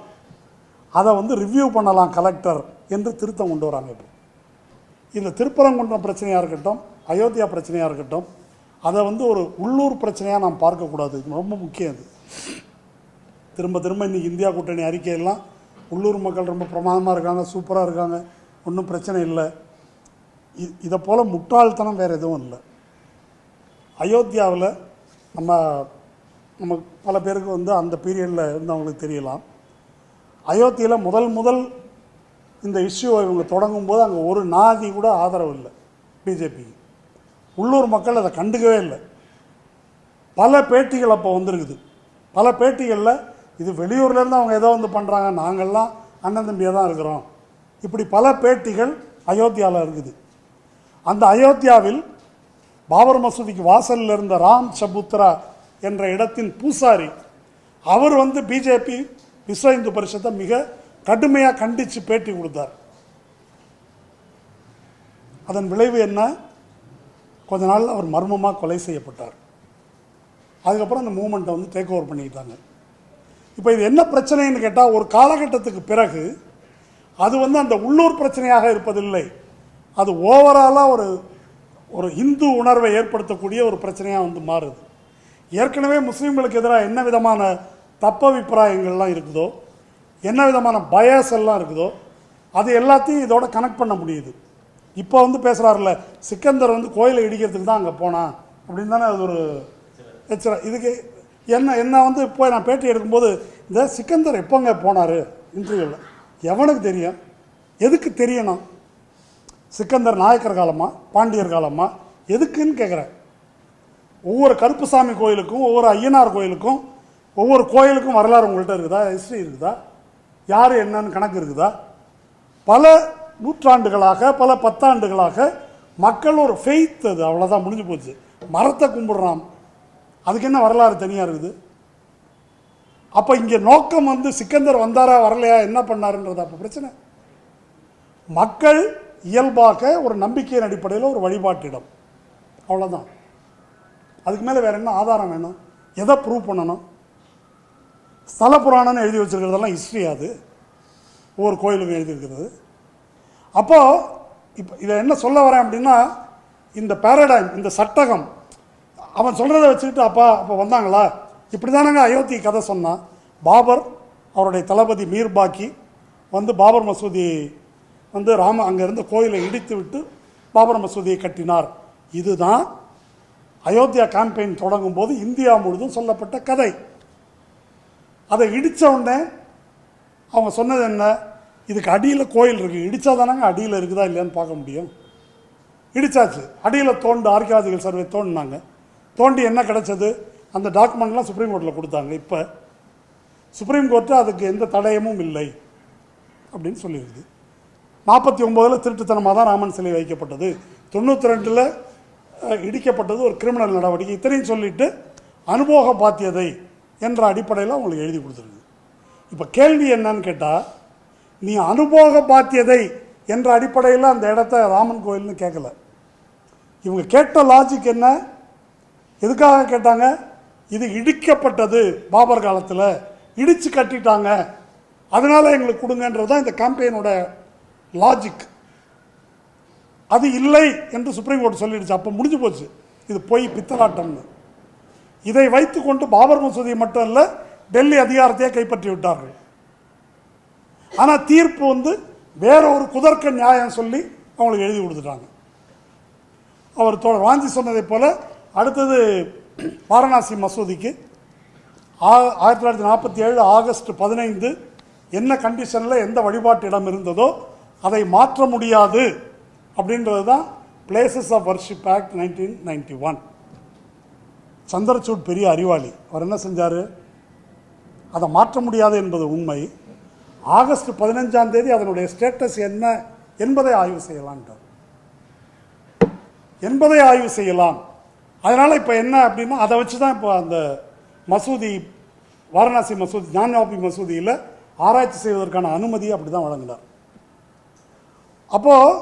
அதை வந்து ரிவ்யூ பண்ணலாம் கலெக்டர் என்று திருத்தம் கொண்டு வராங்க. இப்போ இந்த திருப்பரங்குன்றம் பிரச்சனையாக இருக்கட்டும், அயோத்தியா பிரச்சனையாக இருக்கட்டும், அதை வந்து ஒரு உள்ளூர் பிரச்சனையாக நாம் பார்க்கக்கூடாது. ரொம்ப முக்கியம். அது திரும்ப திரும்ப இன்றைக்கி இந்தியா கூட்டணி அறிக்கையெல்லாம் உள்ளூர் மக்கள் ரொம்ப பிரமாதமாக இருக்காங்க, சூப்பராக இருக்காங்க, ஒன்றும் பிரச்சனை இல்லை. இதை போல் முட்டாள்தனம் வேறு எதுவும் இல்லை. அயோத்தியாவில் நம்ம பல பேருக்கு வந்து அந்த பீரியடில் இருந்தவங்களுக்கு தெரியலாம். அயோத்தியில் முதல் இந்த இஷ்யூவை இவங்க தொடங்கும் போது அங்கே ஒரு நாதி கூட ஆதரவு இல்லை பிஜேபிக்கு. உள்ளூர் மக்கள் அதை கண்டுக்கவே இல்லை. பல பேட்டிகள் அப்போ வந்துருக்குது. பல பேட்டிகளில் இது வெளியூர்லேருந்து அவங்க ஏதோ வந்து பண்ணுறாங்க, நாங்கள்லாம் அண்ணன் தம்பியாக தான் இருக்கிறோம், இப்படி பல பேட்டிகள் அயோத்தியாவில் இருக்குது. அந்த அயோத்தியாவில் பாபர் மசூதிக்கு வாசலில் இருந்த ராம் சபுத்ரா என்ற இடத்தின் பூசாரி, அவர் வந்து பிஜேபி விஸ்வ இந்து பரிஷத்தை மிக கடுமையாக கண்டித்து பேட்டி கொடுத்தார். அதன் விளைவு என்ன? கொஞ்ச நாள் அவர் மர்மமாக கொலை செய்யப்பட்டார். அதுக்கப்புறம் அந்த மூமெண்ட்டை வந்து டேக் ஓவர் பண்ணிக்கிட்டாங்க. இப்போ இது என்ன பிரச்சனைன்னு கேட்டால், ஒரு காலகட்டத்துக்கு பிறகு அது வந்து அந்த உள்ளூர் பிரச்சனையாக இருப்பதில்லை, அது ஓவராலாக ஒரு இந்து உணர்வை ஏற்படுத்தக்கூடிய ஒரு பிரச்சனையாக வந்து மாறுது. ஏற்கனவே முஸ்லீம்களுக்கு எதிராக என்ன விதமான தப்பபிப்பிராயங்கள்லாம் இருக்குதோ, என்ன விதமான பயஸ் எல்லாம் இருக்குதோ, அது எல்லாத்தையும் இதோட கனெக்ட் பண்ண முடியுது. இப்போ வந்து பேசுகிறார்ல, சிக்கந்தர் வந்து கோயிலை இடிக்கிறதுக்கு தான் அங்கே போனான் அப்படின்னு தானே அது ஒரு எச்சர. இதுக்கு என்ன வந்து போய் நான் பேட்டி எடுக்கும்போது, இந்த சிக்கந்தர் எப்போங்க போனார் இன்டர்வியூவில், எவனுக்கு தெரியும்? எதுக்கு தெரியணும்? சிக்கந்தர் நாயக்கர் காலமா, பாண்டியர் காலமா, எதுக்குன்னு கேட்குறேன். ஒவ்வொரு கருப்புசாமி கோயிலுக்கும், ஒவ்வொரு ஐயனார் கோயிலுக்கும், ஒவ்வொரு கோயிலுக்கும் வரலாறு உங்கள்கிட்ட இருக்குதா? ஹிஸ்ட்ரி இருக்குதா? யார் என்னன்னு கணக்கு இருக்குதா? பல நூற்றாண்டுகளாக, பல பத்தாண்டுகளாக மக்கள் ஒரு ஃபெய்த், அது அவ்வளோதான், முடிஞ்சு போச்சு. மரத்தை கும்பிடுறான், அதுக்கு என்ன வரலாறு தனியாக இருக்குது? அப்போ இங்கே நோக்கம் வந்து சிக்கந்தர் வந்தாரா வரலையா, என்ன பண்ணாருன்றது அப்போ பிரச்சனை. மக்கள் இயல்பாக ஒரு நம்பிக்கையின் அடிப்படையில் ஒரு வழிபாட்டிடம், அவ்வளோதான். அதுக்கு மேலே வேறு என்ன ஆதாரம் வேணும்? எதை ப்ரூவ் பண்ணணும்? ஸ்தல புராணம்னு எழுதி வச்சுருக்கிறதெல்லாம் ஹிஸ்ட்ரி. அது ஒவ்வொரு கோயிலுக்கும் எழுதியிருக்கிறது. அப்போது இப்போ இதை என்ன சொல்ல வரேன் அப்படின்னா, இந்த பேரடைம், இந்த சட்டகம், அவன் சொல்கிறத வச்சுக்கிட்டு அப்போ வந்தாங்களா, இப்படி தானங்க அயோத்தி கதை சொன்னான். பாபர் அவருடைய தளபதி மீர்பாக்கி வந்து பாபர் மசூதி வந்து அங்கே இருந்த கோயிலை இடித்து விட்டு பாபர் மசூதியை கட்டினார். இதுதான் அயோத்தியா கேம்பெயின் தொடங்கும் போது இந்தியா முழுதும் சொல்லப்பட்ட கதை. அதை இடித்த உடனே அவங்க சொன்னது என்ன, இதுக்கு அடியில் கோயில் இருக்குது, இடித்தா தானங்க அடியில் இருக்குதா இல்லையான்னு பார்க்க முடியும். இடித்தாச்சு, அடியில் தோண்டு ஆர்கியாலஜிக்கல் சர்வே தோண்டினாங்க. தோண்டி என்ன கிடைச்சது, அந்த டாக்குமெண்ட்லாம் சுப்ரீம் கோர்ட்டில் கொடுத்தாங்க. இப்போ சுப்ரீம் கோர்ட்டு அதுக்கு எந்த தடயமும் இல்லை அப்படின்னு சொல்லியிருக்குது. 49 திருட்டுத்தனமாக தான் ராமன் சிலை வைக்கப்பட்டது, 92 இடிக்கப்பட்டது ஒரு கிரிமினல் நடவடிக்கை, இத்தனையும் சொல்லிட்டு அனுபோக பாத்தியதை என்ற அடிப்படையில் அவங்களுக்கு எழுதி கொடுத்துருக்கு. இப்போ கேள்வி என்னன்னு கேட்டால், நீ அனுபோக பாத்தியதை என்ற அடிப்படையில் அந்த இடத்த ராமன் கோயில்னு கேட்கல. இவங்க கேட்ட லாஜிக் என்ன, எதுக்காக கேட்டாங்க, இது இடிக்கப்பட்டது பாபர் காலத்தில், இடித்து கட்டிட்டாங்க, அதனால எங்களுக்கு கொடுங்கன்றது தான் இந்த கேம்பெயினோட லாஜிக். அது இல்லை என்று சுப்ரீம் கோர்ட் சொல்லிடுச்சு. அப்போ முடிஞ்சு போச்சு, இது போய் பித்தலாட்டம்னு. இதை வைத்துக்கொண்டு பாபர் மசூதியை மட்டும் இல்லை, டெல்லி அதிகாரத்தையே கைப்பற்றி விட்டார்கள். ஆனால் தீர்ப்பு வந்து வேற ஒரு குதர்க்க நியாயம் சொல்லி அவங்களுக்கு எழுதி கொடுத்துட்டாங்க. அவர் வாஞ்சி சொன்னதை போல அடுத்தது வாரணாசி மசூதிக்கு 1947 ஆகஸ்ட் 15 என்ன கண்டிஷனில் எந்த வழிபாட்டு இடம் இருந்ததோ அதை மாற்ற முடியாது அப்படின்றது தான் places of worship act 1991. Chandrachud பெரிய அறிவாளி, அவர் என்ன செஞ்சார், அதை மாற்ற முடியாது என்பது உண்மை. ஆகஸ்ட் 15 அதனுடைய ஸ்டேட்டஸ் என்ன என்பதை ஆய்வு செய்யலான்ட்டார். என்பதை ஆய்வு செய்யலாம். அதனால் இப்போ என்ன அப்படின்னா, அதை வச்சு தான் இப்போ அந்த மசூதி, வாரணாசி மசூதி, ஞானவாபி மசூதியில் ஆராய்ச்சி செய்வதற்கான அனுமதியை அப்படி தான் வழங்கினார். அப்போது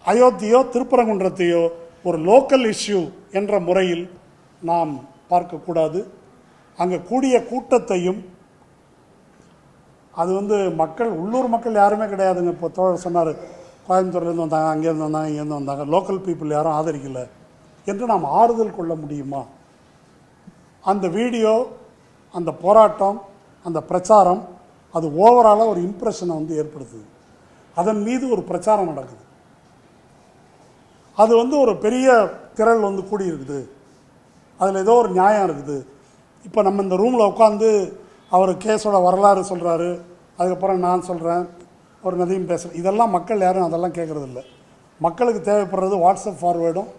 அயோத்தியோ திருப்பரங்குன்றத்தையோ ஒரு லோக்கல் இஷ்யூ என்ற முறையில் நாம் பார்க்கக்கூடாது. அங்கே கூடிய கூட்டத்தையும், அது வந்து மக்கள், உள்ளூர் மக்கள் யாருமே கிடையாதுங்க. இப்போ தோழர் சொன்னார், கோயம்புத்தூர்லேருந்து வந்தாங்க, அங்கேருந்து வந்தாங்க, இங்கேருந்து வந்தாங்க, லோக்கல் பீப்புள் யாரும் ஆதரிக்கலை என்று நாம் ஆறுதல் கொள்ள முடியுமா? அந்த வீடியோ, அந்த போராட்டம், அந்த பிரச்சாரம், அது ஓவராலாக ஒரு இம்ப்ரெஷனை வந்து ஏற்படுத்துது. அதன் மீது ஒரு பிரச்சாரம் நடக்குது. அது வந்து ஒரு பெரிய திரள் வந்து கூடியிருக்குது, அதில் ஏதோ ஒரு நியாயம் இருக்குது. இப்போ நம்ம இந்த ரூமில் உட்காந்து அவர் கேஸோட வரலாறு சொல்கிறாரு, அதுக்கப்புறம் நான் சொல்கிறேன், ஒரு நதியும் பேசுகிறேன், இதெல்லாம் மக்கள் யாரும் அதெல்லாம் கேட்குறதில்ல. மக்களுக்கு தேவைப்படுறது வாட்ஸ்அப் ஃபார்வேர்டும்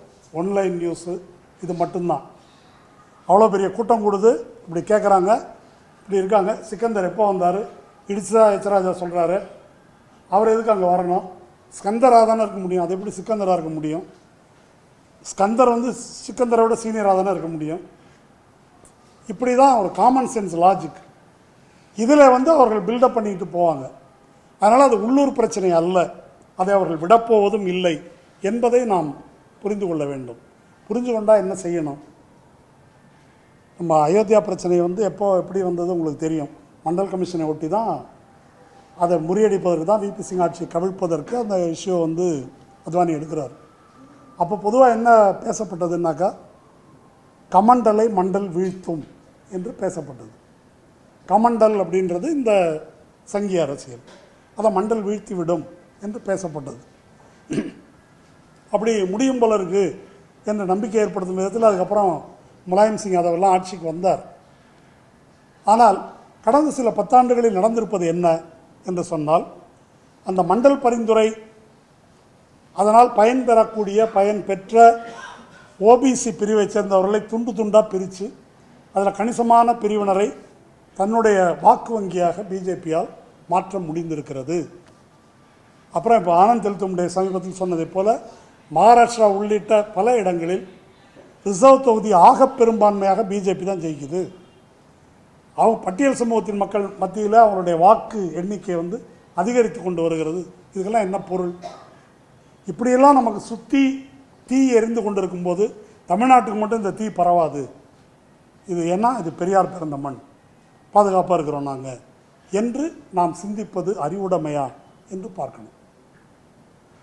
ஒன்லைன் நியூஸு, இது மட்டும்தான். அவ்வளோ பெரிய கூட்டம் கூடுது, இப்படி கேட்குறாங்க, இப்படி இருக்காங்க. சிக்கந்தர் எப்போ வந்தார், இடிச்சா எச்சராஜா சொல்கிறாரு, அவர் எதுக்கு அங்கே வரணும், ஸ்கந்தராக தானே இருக்க முடியும், அது எப்படி சிக்கந்தராக இருக்க முடியும், ஸ்கந்தர் வந்து சிக்கந்தரை விட சீனியராக தானே இருக்க முடியும். இப்படி தான் ஒரு காமன் சென்ஸ் லாஜிக். இதில் வந்து அவர்கள் பில்டப் பண்ணிட்டு போவாங்க. அதனால் அது உள்ளூர் பிரச்சனை அல்ல, அதை அவர்கள் விடப்போவதும் இல்லை என்பதை நாம் புரிந்து கொள்ள வேண்டும். புரிஞ்சு கொண்டால் என்ன செய்யணும்? நம்ம அயோத்தியா பிரச்சனை வந்து எப்படி வந்தது உங்களுக்கு தெரியும். மண்டல் கமிஷனை ஒட்டி தான் அதை முறியடிப்பதற்கு தான் விபி சிங் ஆட்சியை கவிழ்ப்பதற்கு அந்த இஷ்யூ வந்து அத்வானி எடுக்கிறார். அப்போ பொதுவாக என்ன பேசப்பட்டதுன்னாக்கா, கமண்டலை மண்டல் வீழ்த்தும் என்று பேசப்பட்டது. கமண்டல் அப்படின்றது இந்த சங்கிய அரசியல், அதை மண்டல் வீழ்த்தி விடும் என்று பேசப்பட்டது. அப்படி முடியும் போல இருக்கு என்ற நம்பிக்கை ஏற்படுத்தும் விதத்தில் அதுக்கப்புறம் முலாயம் சிங் யாதவெல்லாம் ஆட்சிக்கு வந்தார். ஆனால் கடந்த சில பத்தாண்டுகளில் நடந்திருப்பது என்ன என்று சொன்னால், அந்த மண்டல் பரிந்துரை, அதனால் பயன்பெறக்கூடிய பயன் பெற்ற ஓபிசி பிரிவை சேர்ந்தவர்களை துண்டு துண்டாக பிரித்து அதில் கணிசமான பிரிவினரை தன்னுடைய வாக்கு வங்கியாக பிஜேபியால் மாற்ற முடிந்திருக்கிறது. அப்புறம் இப்போ ஆனந்த் தெல்தும்டே சமீபத்தில் சொன்னதை போல மகாராஷ்டிரா உள்ளிட்ட பல இடங்களில் ரிசர்வ் தொகுதி ஆக பெரும்பான்மையாக பிஜேபி தான் ஜெயிக்குது. அவங்க பட்டியல் சமூகத்தின் மக்கள் மத்தியில் அவருடைய வாக்கு எண்ணிக்கை வந்து அதிகரித்து கொண்டு வருகிறது. இதுக்கெல்லாம் என்ன பொருள்? இப்படியெல்லாம் நமக்கு சுற்றி தீ எரிந்து கொண்டு இருக்கும்போது தமிழ்நாட்டுக்கு மட்டும் இந்த தீ பரவாது. இது ஏன்னா இது பெரியார் பிறந்த மண், பாதுகாப்பாக இருக்கிறோம் நாங்கள் என்று நாம் சிந்திப்பது அறிவுடைமையா என்று பார்க்கணும்.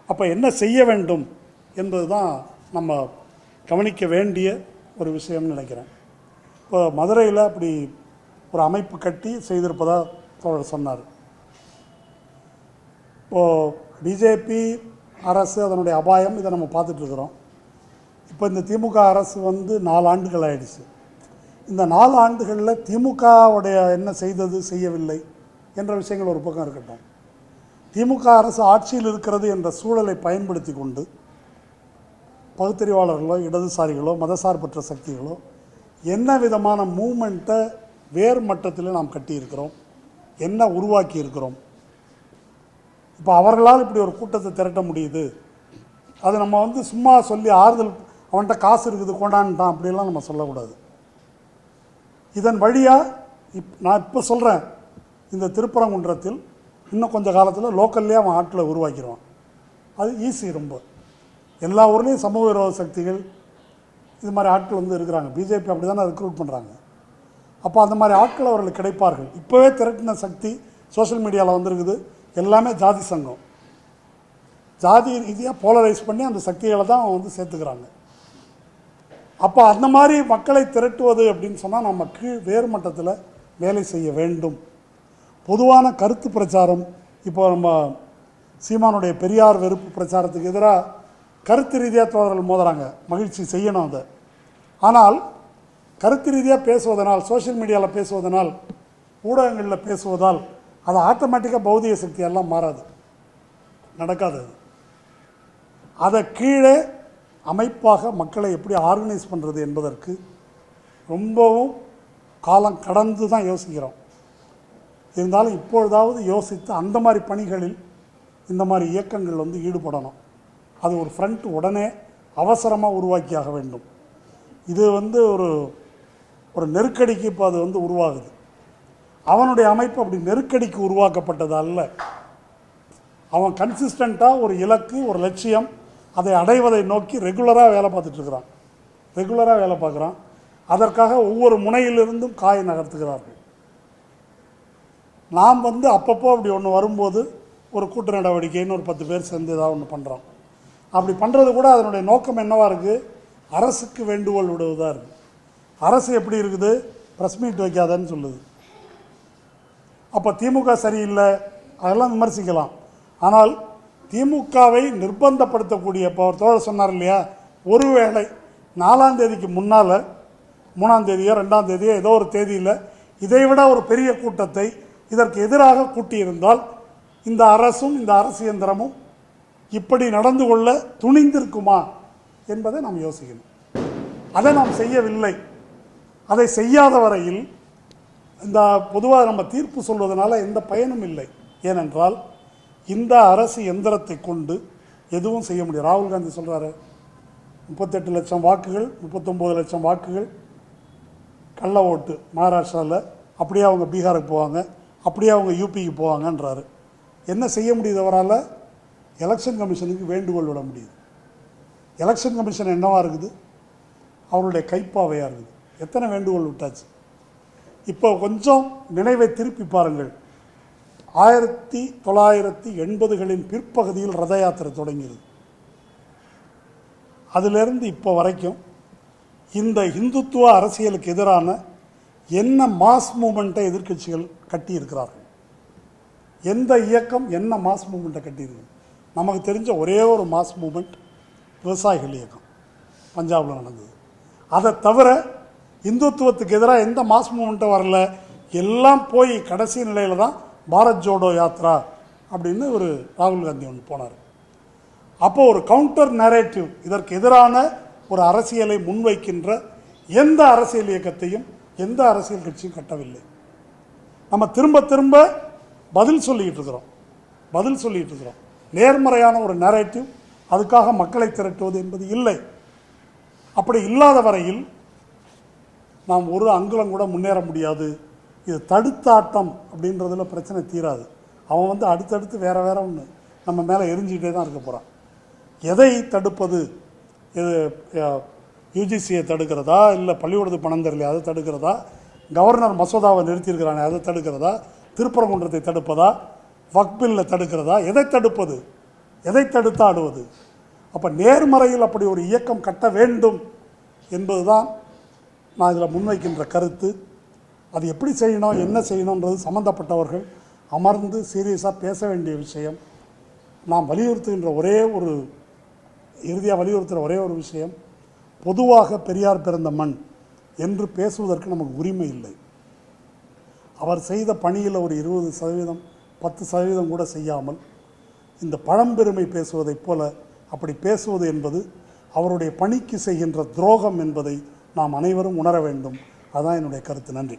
அப்போ என்ன செய்ய வேண்டும் என்பது தான் நம்ம கவனிக்க வேண்டிய ஒரு விஷயம்னு நினைக்கிறேன். இப்போ மதுரையில் அப்படி ஒரு அமைப்பு கட்டி செய்திருப்பதா தோழர் சொன்னார். இப்போது பிஜேபி அரசு அதனுடைய அபாயம் இதை நம்ம பார்த்துட்ருக்குறோம். இப்போ இந்த திமுக அரசு 4 ஆண்டுகள் ஆயிடுச்சு. இந்த 4 ஆண்டுகளில் திமுகவுடைய என்ன செய்தது செய்யவில்லை என்ற விஷயங்கள் ஒரு பக்கம் இருக்கட்டும். திமுக அரசு ஆட்சியில் இருக்கிறது என்ற சூழலை பயன்படுத்தி கொண்டு பகுத்தறிவாளர்களோ இடதுசாரிகளோ மதசார்பற்ற சக்திகளோ என்ன விதமான மூமெண்ட்டை வேறு மட்டத்தில் நாம் கட்டியிருக்கிறோம், என்ன உருவாக்கி இருக்கிறோம். இப்போ அவர்களால் இப்படி ஒரு கூட்டத்தை திரட்ட முடியுது, அது நம்ம சும்மா சொல்லி ஆறுதல், அவன்கிட்ட காசு இருக்குது கொண்டான்ட்டான் அப்படிலாம் நம்ம சொல்லக்கூடாது. இதன் வழியாக நான் இப்போ சொல்கிறேன், இந்த திருப்பரங்குன்றத்தில் இன்னும் கொஞ்சம் காலத்தில் லோக்கல்லே அவன் ஆட்களை உருவாக்கிடுவான். அது ஈஸி ரொம்ப. எல்லா ஊர்லேயும் சமூக விரோத சக்திகள் இது மாதிரி ஆட்கள் இருக்கிறாங்க. பிஜேபி அப்படி தானே ரெக்ரூட் பண்ணுறாங்க. அப்போ அந்த மாதிரி ஆட்கள் அவர்களுக்கு கிடைப்பார்கள். இப்போவே திரட்டின சக்தி சோஷியல் மீடியாவில் வந்திருக்குது. எல்லாமே ஜாதி சங்கம், ஜாதி ரீதியாக போலரைஸ் பண்ணி அந்த சக்திகளை தான் அவன் சேர்த்துக்கிறாங்க. அப்போ அந்த மாதிரி மக்களை திரட்டுவது அப்படின்னு சொன்னால் நம்ம வேறு மட்டத்தில் வேலை செய்ய வேண்டும். பொதுவான கருத்து பிரச்சாரம், இப்போ நம்ம சீமானுடைய பெரியார் வெறுப்பு பிரச்சாரத்துக்கு எதிராக கருத்து ரீதியாக தோழர்கள் மோதுறாங்க. மகிழ்ச்சி, செய்யணும் அதை. ஆனால் கருத்து ரீதியாக பேசுவதனால், சோஷியல் மீடியாவில் பேசுவதனால், ஊடகங்களில் பேசுவதால் அது ஆட்டோமேட்டிக்காக பௌதிக சக்தியெல்லாம் மாறாது, நடக்காது. அதை கீழே அமைப்பாக மக்களை எப்படி ஆர்கனைஸ் பண்ணுறது என்பதற்கு ரொம்பவும் காலம் கடந்து தான் யோசிக்கிறோம். இருந்தாலும் இப்பொழுதாவது யோசித்து அந்த மாதிரி பணிகளில் இந்த மாதிரி இயக்கங்கள் ஈடுபடணும். அது ஒரு ஃப்ரண்ட் உடனே அவசரமாக உருவாக்கியாக வேண்டும். இது ஒரு நெருக்கடிக்கு இப்போ அது உருவாகுது. அவனுடைய அமைப்பு அப்படி நெருக்கடிக்கு உருவாக்கப்பட்டது அல்ல. அவன் கன்சிஸ்டண்ட்டாக ஒரு இலக்கு, ஒரு லட்சியம், அதை அடைவதை நோக்கி ரெகுலராக வேலை பார்த்துட்ருக்கிறான். ரெகுலராக வேலை பார்க்குறான். அதற்காக ஒவ்வொரு முனையிலிருந்தும் காய் நகர்த்துகிறார்கள். நாம் அப்பப்போ அப்படி ஒன்று வரும்போது ஒரு கூட்டு நடவடிக்கைன்னு ஒரு 10 பேர் சேர்ந்து ஏதாவது ஒன்று பண்ணுறோம். அப்படி பண்ணுறது கூட அதனுடைய நோக்கம் என்னவாக இருக்குது? அரசுக்கு வேண்டுகோள் விடுவதாக இருக்குது. அரசு எப்படி இருக்குது? ப்ரெஸ் மீட் வைக்காதன்னு சொல்லுது. அப்போ திமுக சரியில்லை, அதெல்லாம் விமர்சிக்கலாம். ஆனால் திமுகவை நிர்பந்தப்படுத்தக்கூடிய, இப்போ ஒரு தோழர் சொன்னார் இல்லையா, ஒருவேளை 4ஆம் தேதிக்கு முன்னால் 3ஆம் தேதியோ 2ஆம் தேதியோ ஏதோ ஒரு தேதியில் இதைவிட ஒரு பெரிய கூட்டத்தை இதற்கு எதிராக கூட்டியிருந்தால் இந்த அரசும் இந்த அரசு இயந்திரமும் இப்படி நடந்து கொள்ள துணிந்திருக்குமா என்பதை நாம் யோசிக்கணும். அதை நாம் செய்யவில்லை. அதை செய்யாத வரையில் இந்த பொதுவாக நம்ம தீர்ப்பு சொல்வதனால எந்த பயனும் இல்லை. ஏனென்றால் இந்த அரசு எந்திரத்தை கொண்டு எதுவும் செய்ய முடியும். ராகுல் காந்தி சொல்கிறாரு 38 லட்சம் வாக்குகள், 39 லட்சம் வாக்குகள் கள்ள ஓட்டு மகாராஷ்டிராவில், அப்படியே அவங்க பீகாருக்கு போவாங்க, அப்படியே அவங்க யூபிக்கு போவாங்கன்றாரு. என்ன செய்ய முடியுது அவரால்? எலெக்ஷன் கமிஷனுக்கு வேண்டுகோள் விட முடியுது. எலெக்ஷன் கமிஷன் என்னவாக இருக்குது? அவருடைய கைப்பாவையாக இருக்குது. எத்தனை வேண்டுகோள் விட்டாச்சு. இப்போ கொஞ்சம் நினைவை திருப்பி பாருங்கள். 1980களின் பிற்பகுதியில் ரத யாத்திரை தொடங்கியது. அதிலிருந்து இப்போ வரைக்கும் இந்த இந்துத்துவ அரசியலுக்கு எதிரான என்ன மாஸ் மூமெண்ட்டை எதிர்க்கட்சிகள் கட்டியிருக்கிறார்கள்? எந்த இயக்கம் என்ன மாஸ் மூமெண்ட்டை கட்டியிருக்கு? நமக்கு தெரிஞ்ச ஒரே ஒரு மாஸ் மூமெண்ட் விவசாயிகள் இயக்கம் பஞ்சாபில் நடந்தது. அதை தவிர இந்துத்துவத்துக்கு எதிராக எந்த மாஸ் மூமெண்ட்டும் வரல. எல்லாம் போய் கடைசி நிலையில் தான் பாரத் ஜோடோ யாத்ரா அப்படின்னு ஒரு ராகுல் காந்தி ஒன்று போனார். அப்போது ஒரு கவுண்டர் நரேட்டிவ், இதற்கு எதிரான ஒரு அரசியலை முன்வைக்கின்ற எந்த அரசியல் இயக்கத்தையும் எந்த அரசியல் கட்சியும் கட்டவில்லை. நம்ம திரும்ப திரும்ப பதில் சொல்லிக்கிட்டு இருக்கிறோம். நேர்மறையான ஒரு நரேட்டிவ், அதுக்காக மக்களை திரட்டுவது என்பது இல்லை. அப்படி இல்லாத வரையில் நாம் ஒரு அங்குலம் கூட முன்னேற முடியாது. இது தடுத்தாட்டம் அப்படின்றதுல பிரச்சனை தீராது. அவன் அடுத்தடுத்து வேற ஒன்று நம்ம மேலே எரிஞ்சிக்கிட்டே தான் இருக்க போகிறான். எதை தடுப்பது? இது யூஜிசியை தடுக்கிறதா, இல்லை பள்ளிக்கூடத்துக்கு பணம் தரலையா அதை தடுக்கிறதா, கவர்னர் மசோதாவை நிறுத்தியிருக்கிறானே அதை தடுக்கிறதா, திருப்பரங்குன்றத்தை தடுப்பதா, வக்ஃப் பில்லை தடுக்கிறதா, எதை தடுப்பது? எதை தடுத்து ஆடுவது? அப்போ நேர்மறையில் அப்படி ஒரு இயக்கம் கட்ட வேண்டும் என்பதுதான் நான் இதில் முன்வைக்கின்ற கருத்து. அது எப்படி செய்யணும், என்ன செய்யணுன்றது சம்மந்தப்பட்டவர்கள் அமர்ந்து சீரியஸாக பேச வேண்டிய விஷயம். நாம் வலியுறுத்துகின்ற இறுதியாக வலியுறுத்துகிற ஒரே ஒரு விஷயம், பொதுவாக பெரியார் பிறந்த மண் என்று பேசுவதற்கு நமக்கு உரிமை இல்லை. அவர் செய்த பணியில் ஒரு 20%, 10% கூட செய்யாமல் இந்த பழம்பெருமை பேசுவதைப் போல அப்படி பேசுவது என்பது அவருடைய பணிக்கு செய்கின்ற துரோகம் என்பதை நாம் அனைவரும் உணர வேண்டும். அதுதான் என்னுடைய கருத்து. நன்றி.